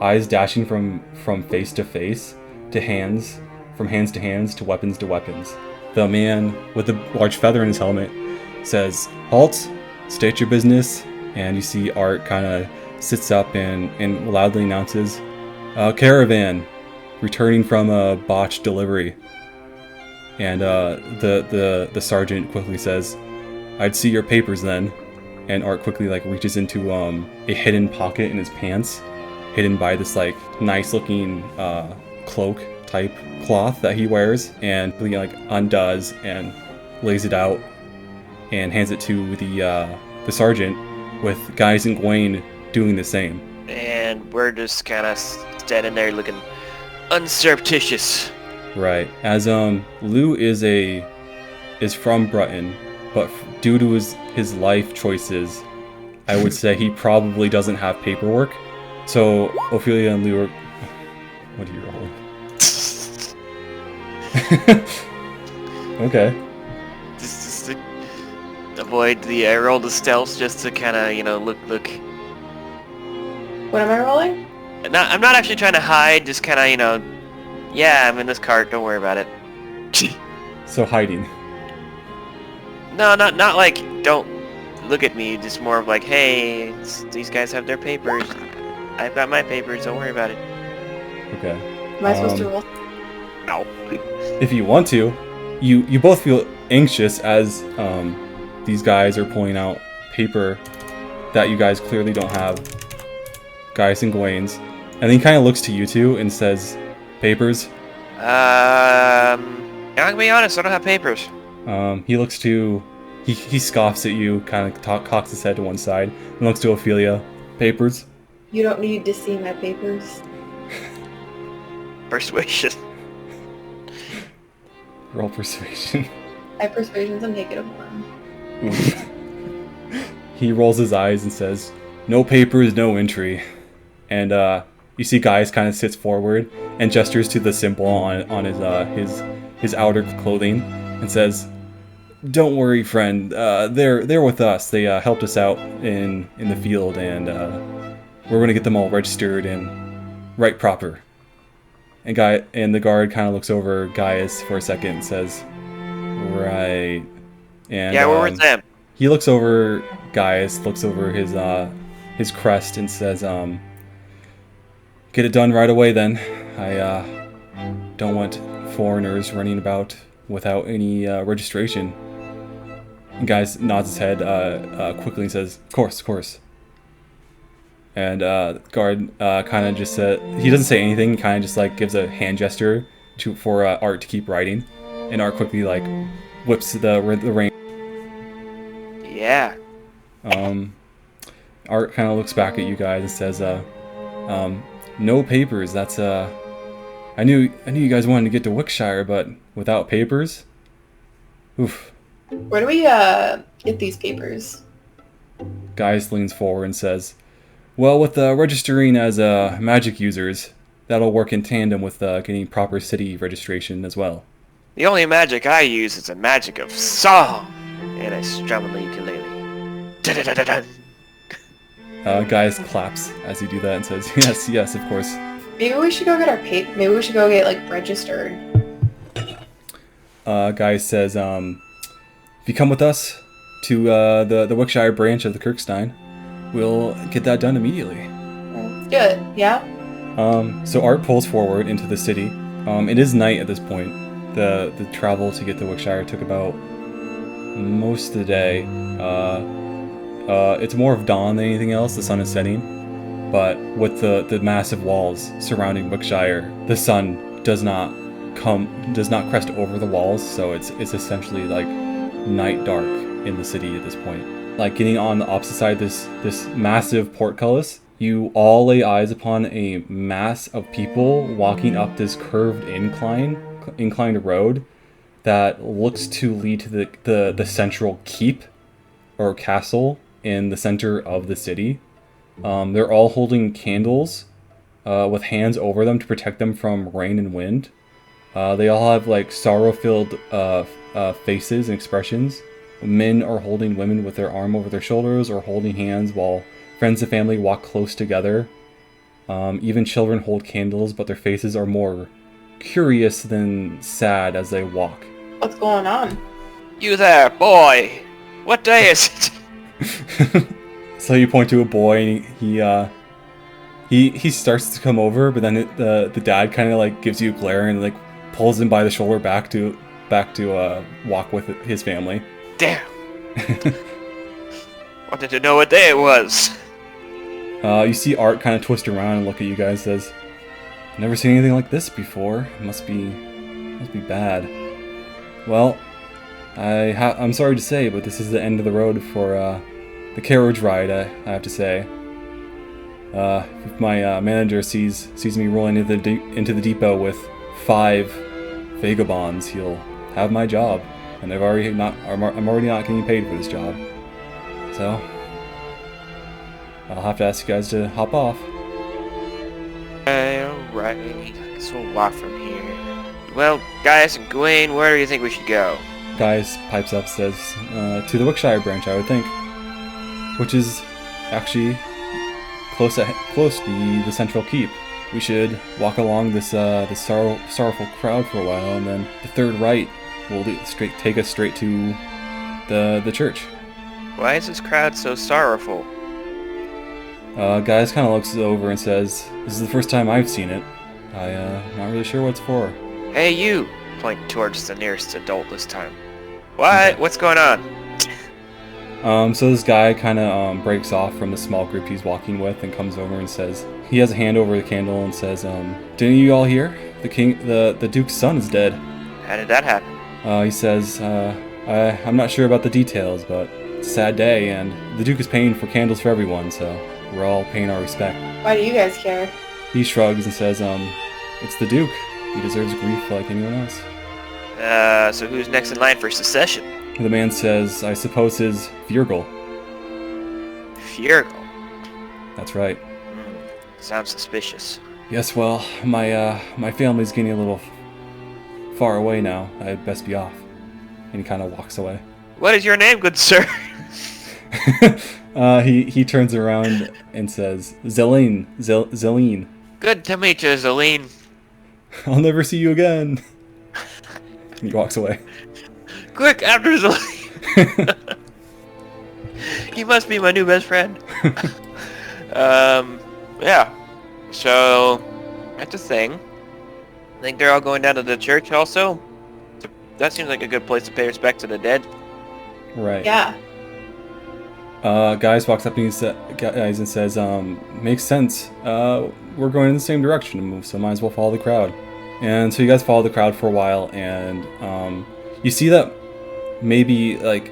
eyes dashing from face to face to hands, from hands to hands to weapons to weapons. The man with the large feather in his helmet says, "Halt, state your business," and you see Art kind of sits up and loudly announces, "Caravan, returning from a botched delivery." And the sergeant quickly says, "I'd see your papers then." And Art quickly reaches into a hidden pocket in his pants, hidden by this nice looking cloak type cloth that he wears, and he undoes and lays it out and hands it to the sergeant, with Guys and Gwaine doing the same. And we're just kind of standing there looking unsurreptitious. Right. As Lou is from Breton, but due to his life choices, I would say he probably doesn't have paperwork. So Ophelia and Lou are... What are you rolling? Okay. Just to avoid the... I rolled the stealth just to kind of, look. What am I rolling? I'm not actually trying to hide, just kind of, yeah, I'm in this cart, don't worry about it. So hiding. No, not don't look at me, just more of hey, these guys have their papers. I've got my papers, don't worry about it. Okay. Am I supposed to roll? No. If you want to, you both feel anxious as these guys are pulling out paper that you guys clearly don't have. Guys and Gawaine's. And then he kind of looks to you two and says, "Papers?" I'm gonna be honest, I don't have papers. He looks to... He scoffs at you, kind of cocks his head to one side, and looks to Ophelia. "Papers?" You don't need to see my papers. Persuasion. Roll persuasion. My persuasion's a -1. He rolls his eyes and says, "No papers, no entry." And you see Guys kind of sits forward and gestures to the symbol on his outer clothing and says, "Don't worry, friend. They're with us. They helped us out in the field, and we're gonna get them all registered and right proper." And the guard kind of looks over Gaius for a second and says, "Right." And yeah, we're with them. He looks over Gaius, looks over his crest, and says, "Get it done right away then. I don't want foreigners running about without any registration." And Gaius nods his head quickly and says, "Of course." And the guard kind of just he doesn't say anything. He kind of just gives a hand gesture for Art to keep writing, and Art quickly whips the rein. Yeah. Art kind of looks back at you guys and says, "No papers. That's I knew you guys wanted to get to Wickshire, but without papers, oof." Where do we get these papers? Gaius leans forward and says, "Well, with registering as magic users, that'll work in tandem with getting proper city registration as well." The only magic I use is the magic of song, and I strum on the ukulele. Da-da-da-da-da. Gaius claps as you do that and says, yes, of course." Maybe we should go get our Maybe we should go get registered. Gaius says, "If you come with us to the Wickshire branch of the Kirkstein, we'll get that done immediately." Let's do it, yeah? So Art pulls forward into the city. It is night at this point. The travel to get to Wickshire took about most of the day. It's more of dawn than anything else. The sun is setting, but with the massive walls surrounding Wickshire, the sun does not crest over the walls, so it's essentially night dark in the city at this point. Getting on the opposite side, this massive portcullis you all lay eyes upon a mass of people walking up this curved inclined road that looks to lead to the central keep or castle in the center of the city. They're all holding candles with hands over them to protect them from rain and wind. They all have like sorrow-filled faces and expressions. Men are holding women with their arm over their shoulders or holding hands, while friends and family walk close together. Even children hold candles, but their faces are more curious than sad as they walk. What's going on? You there, boy! What day is it? So you point to a boy, and he starts to come over, but then the dad kind of like gives you a glare and like pulls him by the shoulder back to walk with his family. Damn! Wanted to know what day it was. You see Art kind of twist around and look at you guys. Says, "Never seen anything like this before. It must be bad." Well, I'm sorry to say, but this is the end of the road for the carriage ride. I have to say. If my manager sees me rolling into the depot with 5 vagabonds, he'll have my job, and I'm already not getting paid for this job. So I'll have to ask you guys to hop off. Alright, so we'll walk from here. Well, guys, Gawain, where do you think we should go? Guys pipes up, says, to the Wickshire branch, I would think, which is actually close to the central keep. We should walk along this sorrowful crowd for a while, and then the third right will take us straight to the church. Why is this crowd so sorrowful? Guys kind of looks over and says, "This is the first time I've seen it. I'm not really sure what it's for." Hey, you! Point towards the nearest adult this time. What? Okay. What's going on? So this guy kind of breaks off from the small group he's walking with and comes over and says, he has a hand over the candle and says, "Didn't you all hear? The Duke's son is dead." How did that happen? He says, "I'm not sure about the details, but it's a sad day, and the Duke is paying for candles for everyone, so we're all paying our respect." Why do you guys care? He shrugs and says, "It's the Duke. He deserves grief like anyone else." So who's next in line for secession? The man says, "I suppose his Virgil." Virgil? That's right. Sounds suspicious. Yes, well, my family's getting a little far away now. I'd best be off. And he kind of walks away. What is your name, good sir? He turns around and says, "Zeline. Zeline. Good to meet you, Zeline. I'll never see you again." He walks away. Quick, after Zeline. He must be my new best friend. Yeah. So, that's a thing. I think they're all going down to the church also. That seems like a good place to pay respect to the dead. Right. Yeah. Guys walks up and says, "Makes sense. We're going in the same direction, so might as well follow the crowd." And so you guys follow the crowd for a while, and you see that maybe like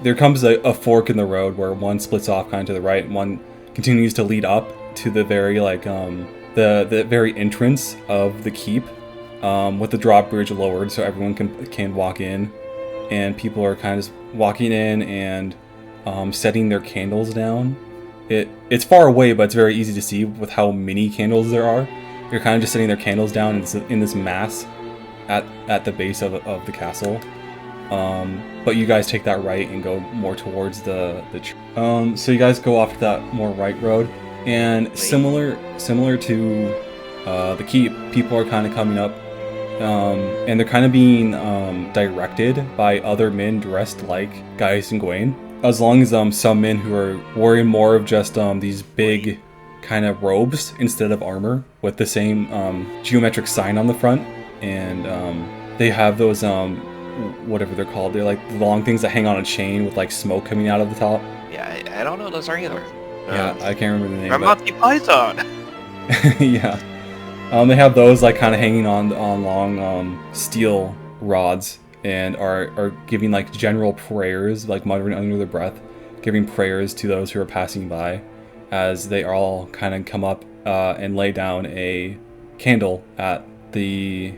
there comes a fork in the road where one splits off kind of to the right, and one continues to lead up to the very the very entrance of the keep, with the drawbridge lowered so everyone can walk in, and people are kind of walking in and setting their candles down. It's far away, but it's very easy to see with how many candles there are. They're kind of just setting their candles down in this mass at the base of the castle. But you guys take that right and go more towards the so you guys go off to that more right road, and similar to the keep, people are kind of coming up, and they're kind of being directed by other men dressed like Gaius and Gawain, as long as some men who are wearing more of just these big kind of robes instead of armor with the same geometric sign on the front, and they have those whatever they're called. They're like the long things that hang on a chain with like smoke coming out of the top. Yeah, I don't know those are either. Yeah, I can't remember the name. Or Monty Python. Yeah. They have those like kind of hanging on long steel rods, and are giving like general prayers, like muttering under their breath, giving prayers to those who are passing by, as they all kind of come up and lay down a candle at the,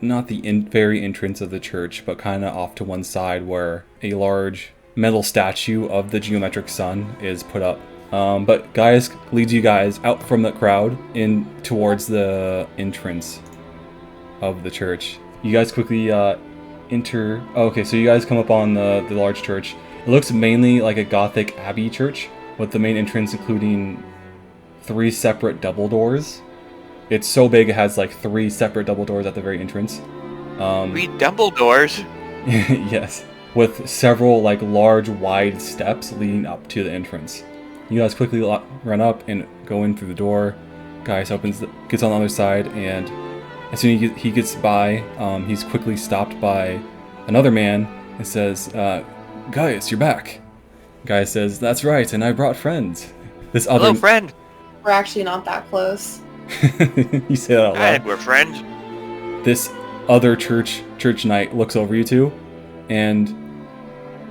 not the very entrance of the church, but kind of off to one side where a large metal statue of the geometric sun is put up. But Gaius leads you guys out from the crowd in towards the entrance of the church. You guys quickly enter. Okay, so you guys come up on the large church. It looks mainly like a Gothic abbey church, with the main entrance including 3 separate double doors. It's so big it has like 3 separate double doors at the very entrance. 3 double doors? Yes, with several like large wide steps leading up to the entrance. You guys quickly run up and go in through the door. Gaius gets on the other side, and as soon as he gets by, he's quickly stopped by another man and says, Gaius, you're back. Gaius says, that's right, and I brought friends. This other... Hello, friend. We're actually not that close. You say that out loud. I think we're friends. This other church knight looks over you two, and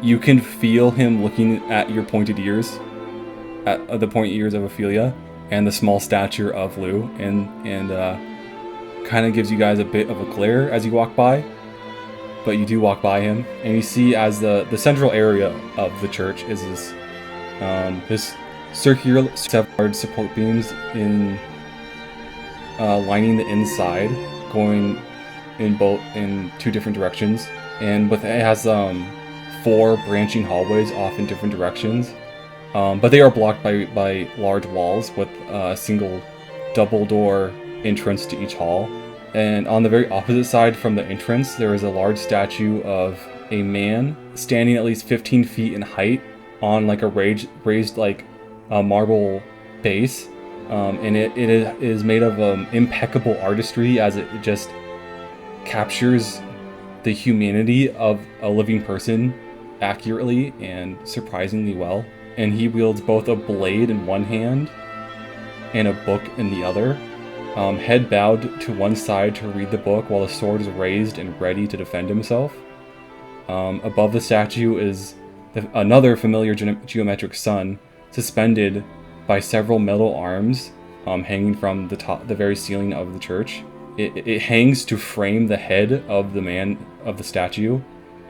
you can feel him looking at your pointed ears, at the pointed ears of Ophelia, and the small stature of Lou, and kind of gives you guys a bit of a glare as you walk by, but you do walk by him, and you see as the central area of the church is this circular large support beams in lining the inside, going in 2 different directions, and it has 4 branching hallways off in different directions, but they are blocked by large walls with a single double door entrance to each hall. And on the very opposite side from the entrance, there is a large statue of a man standing at least 15 feet in height on like a raised like a marble base, and it is made of impeccable artistry, as it just captures the humanity of a living person accurately and surprisingly well. And he wields both a blade in one hand and a book in the other, head bowed to one side to read the book while the sword is raised and ready to defend himself. Above the statue is another familiar geometric sun, suspended by several metal arms hanging from the very ceiling of the church. It hangs to frame the head of the man of the statue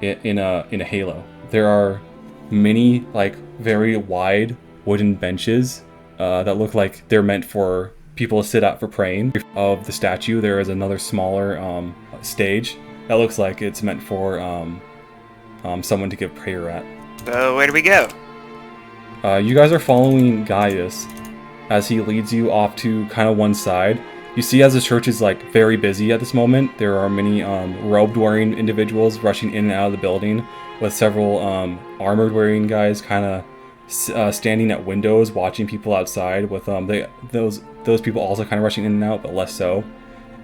in a halo. There are many like very wide wooden benches that look like they're meant for people to sit at for praying. Of the statue, there is another smaller stage that looks like it's meant for someone to give prayer at. So where do we go? You guys are following Gaius as he leads you off to kind of one side. You see, as the church is like very busy at this moment, there are many robed-wearing individuals rushing in and out of the building, with several armored-wearing guys kind of standing at windows watching people outside. With those people also kind of rushing in and out, but less so.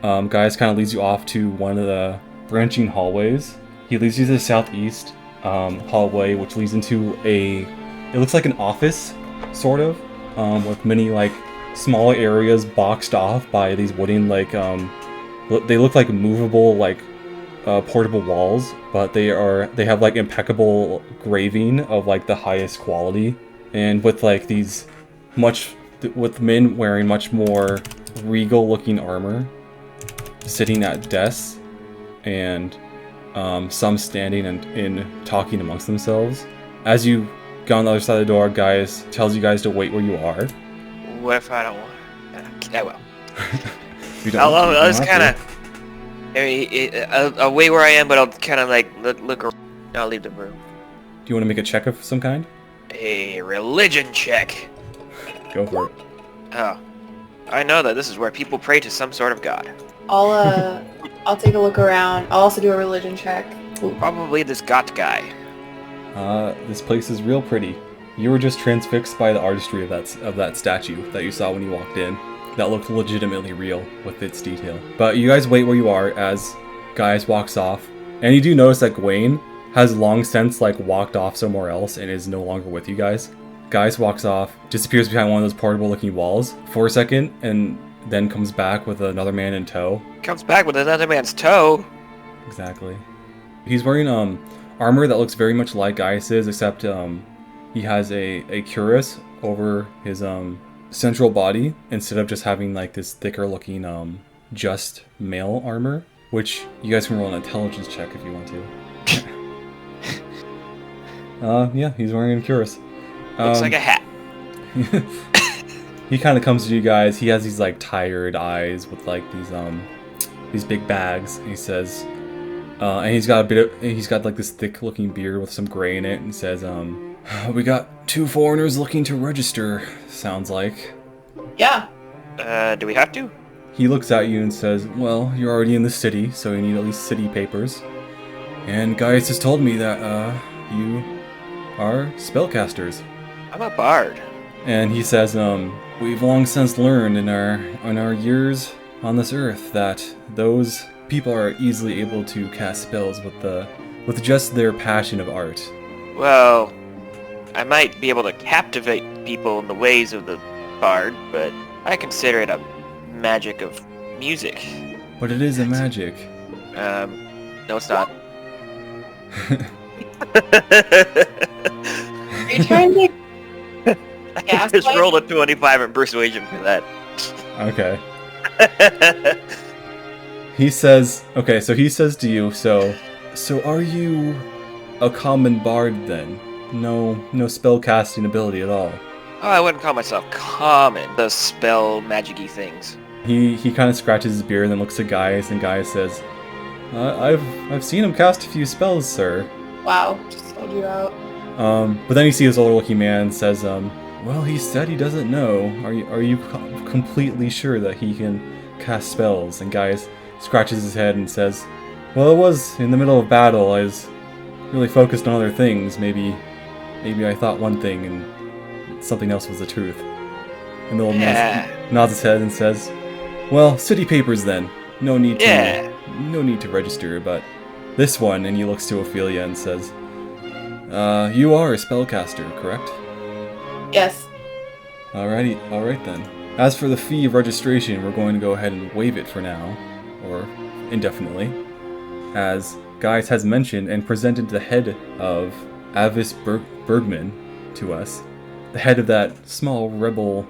Gaius kind of leads you off to one of the branching hallways. He leads you to the southeast hallway, which leads into it looks like an office, sort of, with many like smaller areas boxed off by these wooden like they look like movable like portable walls, but they have like impeccable graving of like the highest quality, and with like with men wearing much more regal looking armor, sitting at desks, and some standing and talking amongst themselves. As you go on the other side of the door, Gaius tells you guys to wait where you are. What if I don't want? I will. I'll just kind of. I'll wait where I am, but I'll kind of like look around. I'll leave the room. Do you want to make a check of some kind? A religion check. Go for it. Oh, I know that this is where people pray to some sort of god. I'll take a look around. I'll also do a religion check. Ooh. Probably this got guy. This place is real pretty. You were just transfixed by the artistry of that statue that you saw when you walked in. That looked legitimately real with its detail. But you guys wait where you are as Gaius walks off, and you do notice that Gawain has long since like walked off somewhere else and is no longer with you guys. Gaius walks off, disappears behind one of those portable looking walls for a second, and then comes back with another man in tow. Comes back with another man's toe? Exactly. He's wearing armor that looks very much like Gaius's, except he has a cuirass over his central body instead of just having like this thicker looking just mail armor, which you guys can roll an intelligence check if you want to. Yeah, he's wearing a cuirass. Looks like a hat. He kind of comes to you guys. He has these like tired eyes with like these big bags. And he says, and he's got like this thick looking beard with some gray in it, and says, we got 2 foreigners looking to register. Sounds like. Yeah. Do we have to? He looks at you and says, well, you're already in the city, so you need at least city papers. And Gaius has told me that you are spellcasters. I'm a bard. And he says, we've long since learned in our years on this earth that those people are easily able to cast spells with just their passion of art. Well, I might be able to captivate people in the ways of the bard, but I consider it a magic of music. But it is a magic. No, it's not. Are you trying to I just rolled a 25 in persuasion for that. Okay. He says, okay, so he says to you, so are you a common bard then? No spell casting ability at all. Oh, I wouldn't call myself common. The spell magic-y things. He kind of scratches his beard and then looks at Gaius, and Gaius says, I've seen him cast a few spells, sir. Wow, just sold you out. But then you see this older looking man and says, well, he said he doesn't know. Are you completely sure that he can cast spells? And Gaius scratches his head and says, well, it was in the middle of battle. I was really focused on other things. Maybe I thought one thing and something else was the truth. And the old man nods his head and says, well, city papers then. No need to register, but this one, and he looks to Ophelia and says, you are a spellcaster, correct? Yes. Alright then. As for the fee of registration, we're going to go ahead and waive it for now, or indefinitely, as Gaius has mentioned and presented the head of Avis Bergman to us, the head of that small rebel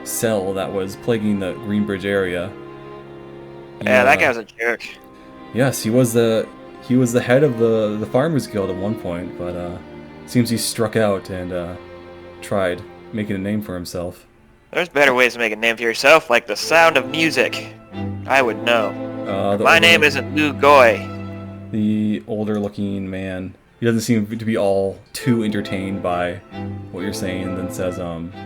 cell that was plaguing the Greenbridge area. Yeah, that guy was a jerk. Yes, he was the head of the Farmers Guild at one point, but seems he struck out and tried making a name for himself. There's better ways to make a name for yourself, like the sound of music. I would know. My name isn't Lou Goy. The older-looking man, he doesn't seem to be all too entertained by what you're saying, and then says,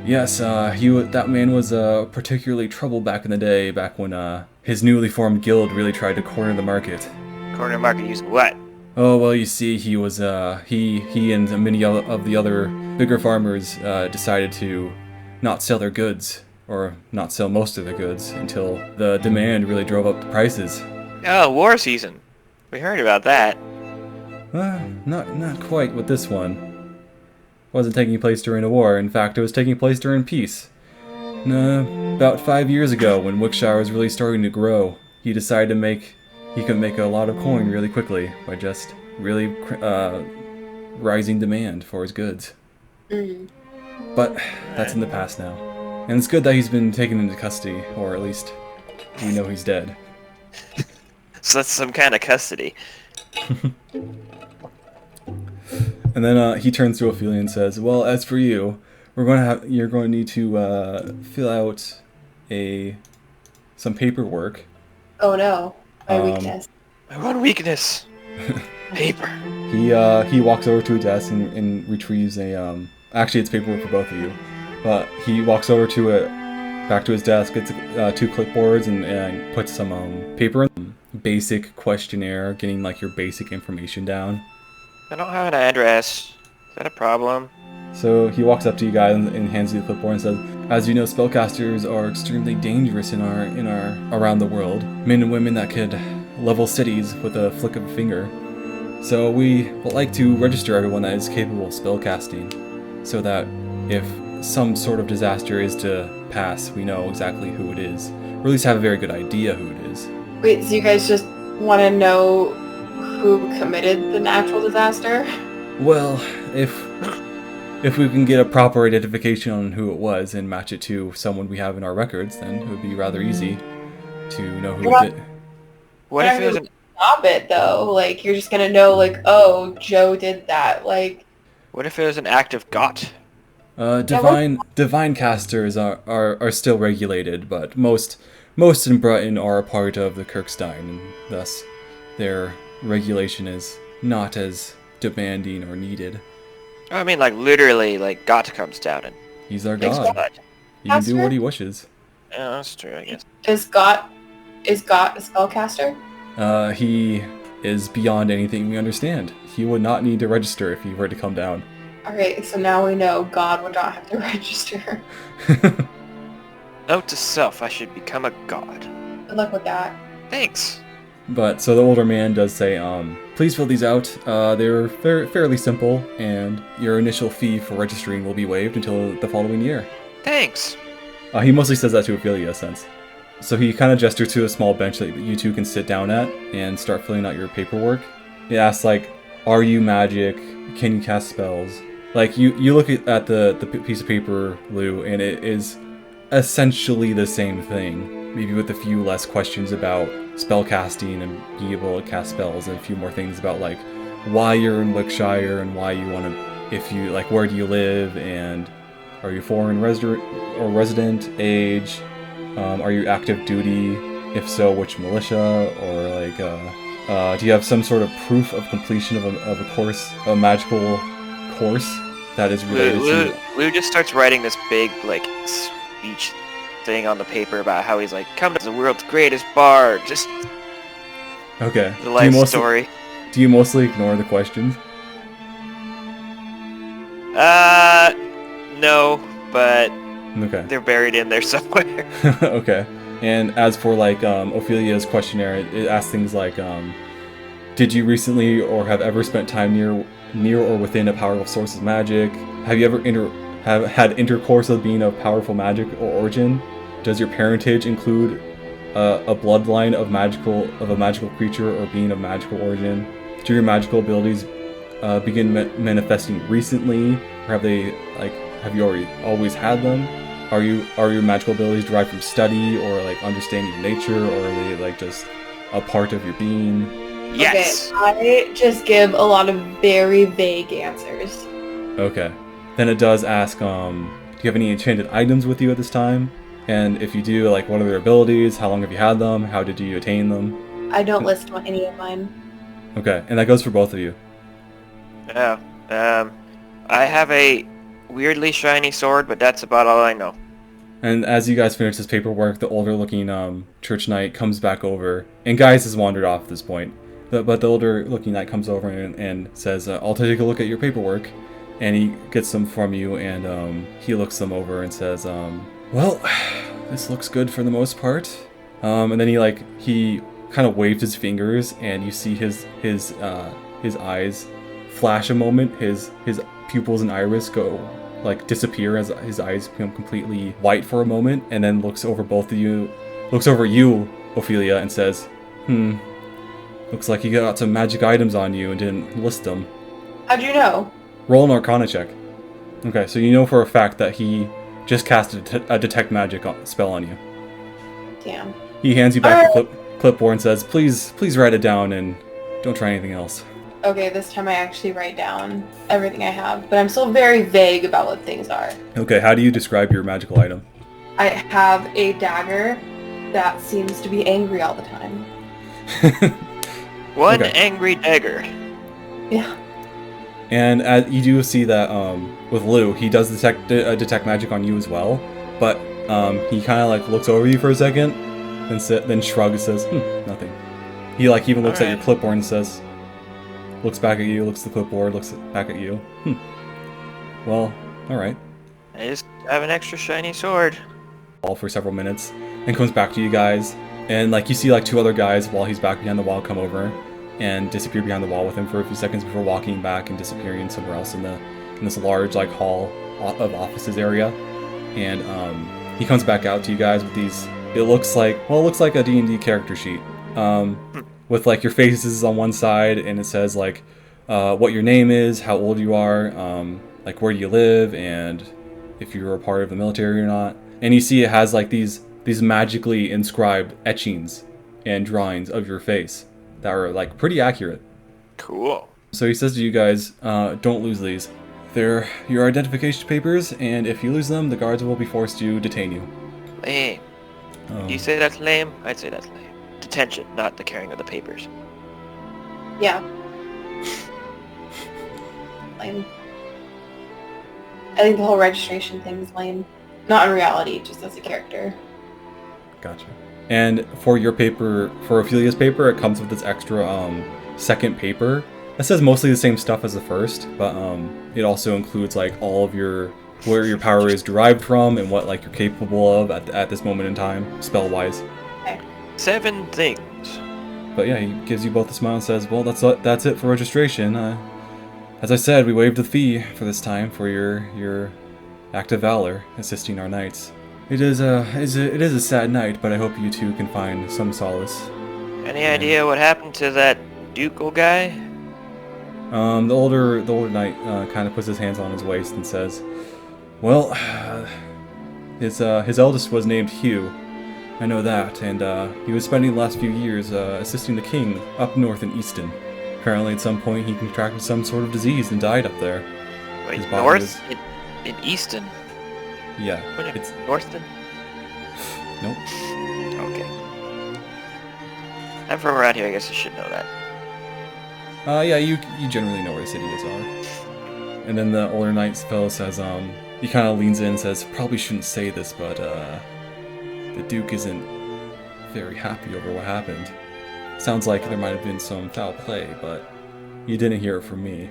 yes, that man was particularly troubled back in the day, back when his newly formed guild really tried to corner the market. Corner the market using what? Oh, well, you see, he was, he and many of the other bigger farmers decided to not sell their goods, or not sell most of their goods, until the demand really drove up the prices. Oh, war season. We heard about that. Not quite with this one. Wasn't taking place during a war. In fact, it was taking place during peace. About 5 years ago, when Wickshire was really starting to grow, he decided he could make a lot of coin really quickly by just really rising demand for his goods. But that's in the past now. And it's good that he's been taken into custody, or at least we know he's dead. So that's some kind of custody. And then he turns to Ophelia and says, well, as for you, you're going to need to fill out some paperwork. Oh no, my weakness. My one weakness. Paper. He walks over to a desk and retrieves actually it's paperwork for both of you. But he walks over back to his desk, gets 2 clipboards and puts some paper in. Basic questionnaire, getting like your basic information down. I don't have an address. Is that a problem? So he walks up to you guys and hands you the clipboard and says, as you know, spellcasters are extremely dangerous in our around the world. Men and women that could level cities with a flick of a finger. So we would like to register everyone that is capable of spellcasting, so that if some sort of disaster is to pass, we know exactly who it is. Or at least have a very good idea who it is. Wait, so you guys just want to know who committed the natural disaster? Well, if if we can get a proper identification on who it was and match it to someone we have in our records, then it would be rather easy to know who it did. What if it was an... Stop it, though. Like, you're just gonna know, like, oh, Joe did that. Like... What if it was an act of got? Divine casters are still regulated, but most in Britain are a part of the Kirkstein, and thus their regulation is not as demanding or needed. I mean, like, literally, like, got comes down and... He's our takes god. blood. He can do what he wishes. Yeah, that's true, I guess. Is Got a spellcaster? He is beyond anything we understand. He would not need to register if he were to come down. Alright, so now we know God would not have to register. Note to self, I should become a god. Good luck with that. Thanks. But, so the older man does say, please fill these out. They're fairly simple, and your initial fee for registering will be waived until the following year. Thanks. He mostly says that to Ophelia, since. So he kind of gestures to a small bench that you two can sit down at and start filling out your paperwork. He asks, like, are you magic? Can you cast spells? Like, you look at the piece of paper, Lou, and it is essentially the same thing. Maybe with a few less questions about spell casting and being able to cast spells, and a few more things about, like, why you're in Wickshire and why you want to, if you, like, where do you live, and are you foreign resident, age, are you active duty, if so, which militia, or, like, do you have some sort of proof of completion of a course, a magical course that is related to... Lou just starts writing this big, like, speech thing on the paper about how he's like, come to the world's greatest bard, just... Okay. The life story. Do you mostly ignore the questions? No, but okay. They're buried in there somewhere. Okay. And as for, like, Ophelia's questionnaire, it asks things like, did you recently or have ever spent time near or within a powerful source of magic? Have you ever have had intercourse with being of powerful magic or origin? Does your parentage include a bloodline of a magical creature or being of magical origin? Do your magical abilities begin manifesting recently, or have you always had them? Are your magical abilities derived from study or, like, understanding nature, or are they, like, just a part of your being? Yes. Okay, I just give a lot of very vague answers. Okay. Then it does ask, do you have any enchanted items with you at this time? And if you do, like, what are their abilities? How long have you had them? How did you attain them? I don't list any of mine. Okay, and that goes for both of you. Oh, I have a weirdly shiny sword, but that's about all I know. And as you guys finish this paperwork, the older-looking church knight comes back over, and Gaius has wandered off at this point. But the older-looking knight comes over and says, I'll take a look at your paperwork. And he gets them from you, and he looks them over and says, well, this looks good for the most part. And then he kind of waves his fingers, and you see his eyes flash a moment. His pupils and iris go, like, disappear as his eyes become completely white for a moment, and then looks over you, Ophelia, and says, looks like you got some magic items on you and didn't list them. How'd you know? Roll an Arcana check. Okay, so you know for a fact that he just cast a detect magic spell on you. Damn. He hands you back the clipboard and says, please write it down and don't try anything else. Okay, this time I actually write down everything I have, but I'm still very vague about what things are. Okay, how do you describe your magical item? I have a dagger that seems to be angry all the time. One angry dagger. Yeah. And you do see that with Lou, he does detect magic on you as well, but he kind of, like, looks over you for a second, and then shrugs and says, nothing. He, like, even looks at your clipboard and says, looks back at you, looks at the clipboard, looks back at you. Well, alright. I just have an extra shiny sword. All for several minutes, and comes back to you guys, and, like, you see, like, two other guys while he's back behind the wall come over and disappear behind the wall with him for a few seconds before walking back and disappearing somewhere else in this large, like, hall of offices area. And he comes back out to you guys with these, it looks like a D&D character sheet, with, like, your faces on one side, and it says, like, what your name is, how old you are, like where you live and if you're a part of the military or not. And you see it has like these magically inscribed etchings and drawings of your face that are like pretty accurate. Cool. So he says to you guys, don't lose these. They're your identification papers, and if you lose them, the guards will be forced to detain you. Lame. You say that's lame? I'd say that's lame. Detention, not the carrying of the papers. Yeah. Lame. I think the whole registration thing is lame. Not in reality, just as a character. Gotcha. And for your paper, for Ophelia's paper, it comes with this extra second paper. It says mostly the same stuff as the first, but it also includes like all of where your power is derived from and what like you're capable of at this moment in time, spell-wise. Okay. 7 things. But yeah, he gives you both a smile and says, "Well, that's it for registration. As I said, we waived the fee for this time for your act of valor, assisting our knights. It is a sad night, but I hope you two can find some solace." Any idea what happened to that ducal guy? The older knight kind of puts his hands on his waist and says, "Well, his eldest was named Hugh. I know that, and he was spending the last few years assisting the king up north in Easton. Apparently, at some point, he contracted some sort of disease and died up there. Wait, His body north? was- In Easton? Yeah, It's Northton? nope. Okay. I'm from around here, I guess I should know that. Yeah, you generally know where the cities are." And then the older knight fellow says, he kind of leans in and says, "Probably shouldn't say this, but the Duke isn't very happy over what happened. Sounds like there might have been some foul play, but you didn't hear it from me,"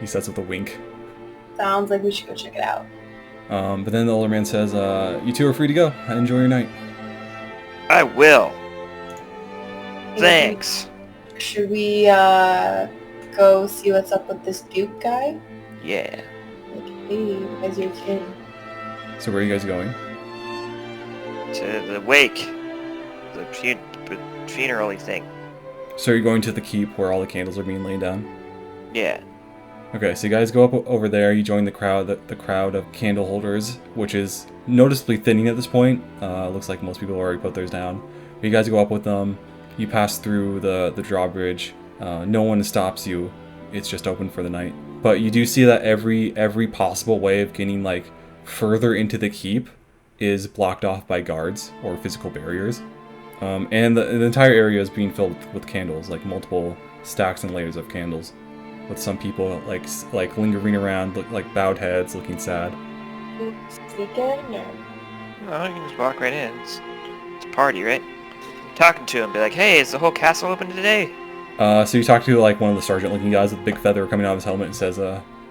he says with a wink. Sounds like we should go check it out. But then the older man says, "You two are free to go. Enjoy your night." I will. Thanks. Should we go see what's up with this Duke guy? Yeah. Like, hey, as your kid. So where are you guys going? To the wake. The funeral-y thing. So you're going to the keep where all the candles are being laid down? Yeah. Okay, so you guys go up over there, you join the crowd of candle holders, which is noticeably thinning at this point. Looks like most people already put theirs down. But you guys go up with them, you pass through the drawbridge, no one stops you, it's just open for the night. But you do see that every possible way of getting like further into the keep is blocked off by guards or physical barriers. And the entire area is being filled with candles, like multiple stacks and layers of candles, with some people like lingering around, look like bowed heads, looking sad. Sneak in, or? No, you can just walk right in. It's a party, right? Talking to him, be like, "Hey, is the whole castle open today?" So you talk to like one of the sergeant-looking guys with a big feather coming out of his helmet and says,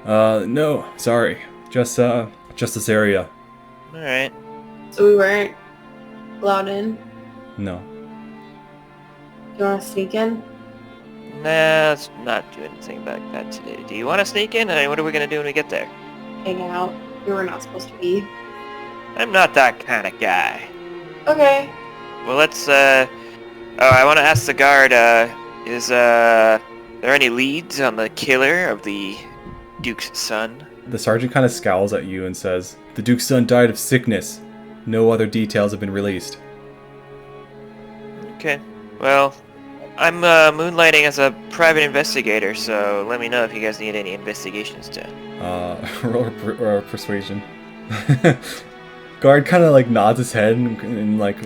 "No, sorry, just this area." All right. So we weren't allowed in? No. You want to sneak in? Nah, let's not do anything about that today. Do you want to sneak in? I mean, what are we gonna do when we get there? Hang out. We were not supposed to be. I'm not that kind of guy. Okay. Well, let's, oh, I want to ask the guard, is, there any leads on the killer of the Duke's son? The sergeant kind of scowls at you and says, "The Duke's son died of sickness. No other details have been released." Okay. Well, I'm, moonlighting as a private investigator, so let me know if you guys need any investigations done. Roll persuasion. Guard kind of like nods his head and like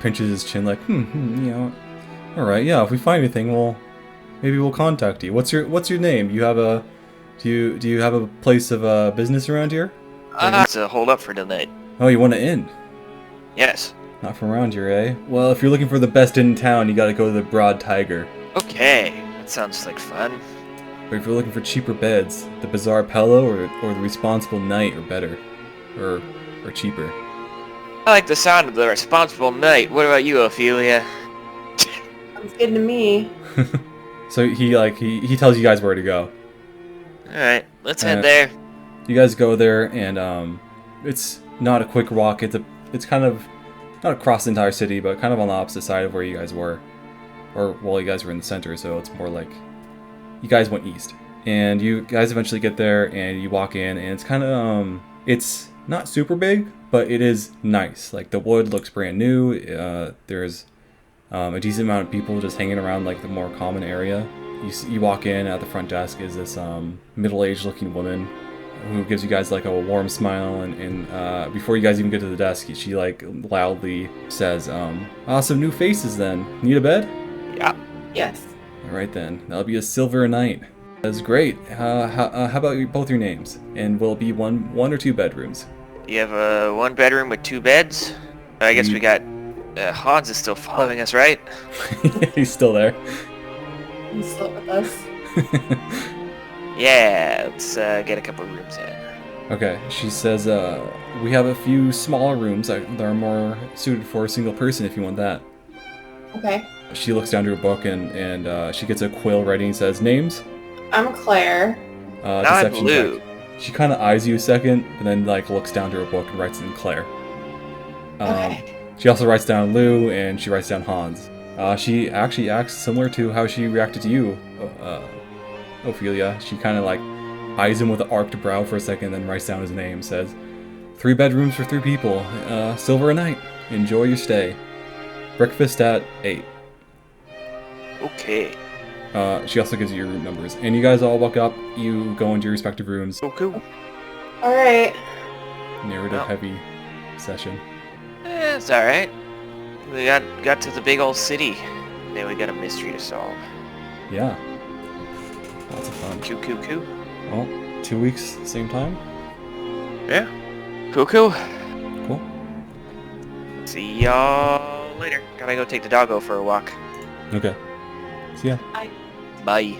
pinches his chin, like, you know, all right, yeah. If we find anything, maybe we'll contact you. What's your name? You have a do you have a place of business around here? It's a hold up for tonight. Oh, you want to inn? Yes. Not from around here, eh? Well, if you're looking for the best inn in town, you got to go to the Broad Tiger. Okay, that sounds like fun. But if you're looking for cheaper beds, the Bizarre Pillow or the Responsible Knight are better, or cheaper. I like the sound of the responsible knight. What about you, Ophelia? Sounds good to me. So he tells you guys where to go. Alright, let's head there. You guys go there, and it's not a quick walk. It's kind of not across the entire city, but kind of on the opposite side of where you guys were, or well, you guys were in the center, so it's more like you guys went east, And you guys eventually get there, and you walk in, and it's kind of it's not super big, but it is nice. Like the wood looks brand new. There's a decent amount of people just hanging around like the more common area. You walk in, at the front desk is this middle-aged looking woman who gives you guys like a warm smile, and before you guys even get to the desk, she like loudly says, some new faces then. Need a bed? Yeah. Yes. Alright then, that'll be a silver a night. That's great. How about both your names? And will it be one or two bedrooms? You have one bedroom with 2 beds. I guess we got Hans is still following us, right? He's still there. He's still with us. Yeah, let's get a couple of rooms in. Okay, she says, we have a few smaller rooms that are more suited for a single person if you want that. Okay. She looks down to her book and she gets a quill ready and says, names? I'm Claire. I'm Lou. check. She kind of eyes you a second, and then like looks down to her book and writes in Claire. Okay. She also writes down Lou, and she writes down Hans. She actually acts similar to how she reacted to you, Ophelia. She kind of like eyes him with an arched brow for a second, then writes down his name, says, 3 bedrooms for 3 people, silver a night. Enjoy your stay. Breakfast at 8. Okay. She also gives you your room numbers. And you guys all walk up, you go into your respective rooms. Oh, cool. Alright. Narrative-heavy session. It's alright. We got to the big old city. Now we got a mystery to solve. Yeah. Lots of fun. Cool. Well, 2 weeks, same time? Yeah. Cool. Cool. See y'all later. Gotta go take the doggo for a walk. Okay. See ya. Bye.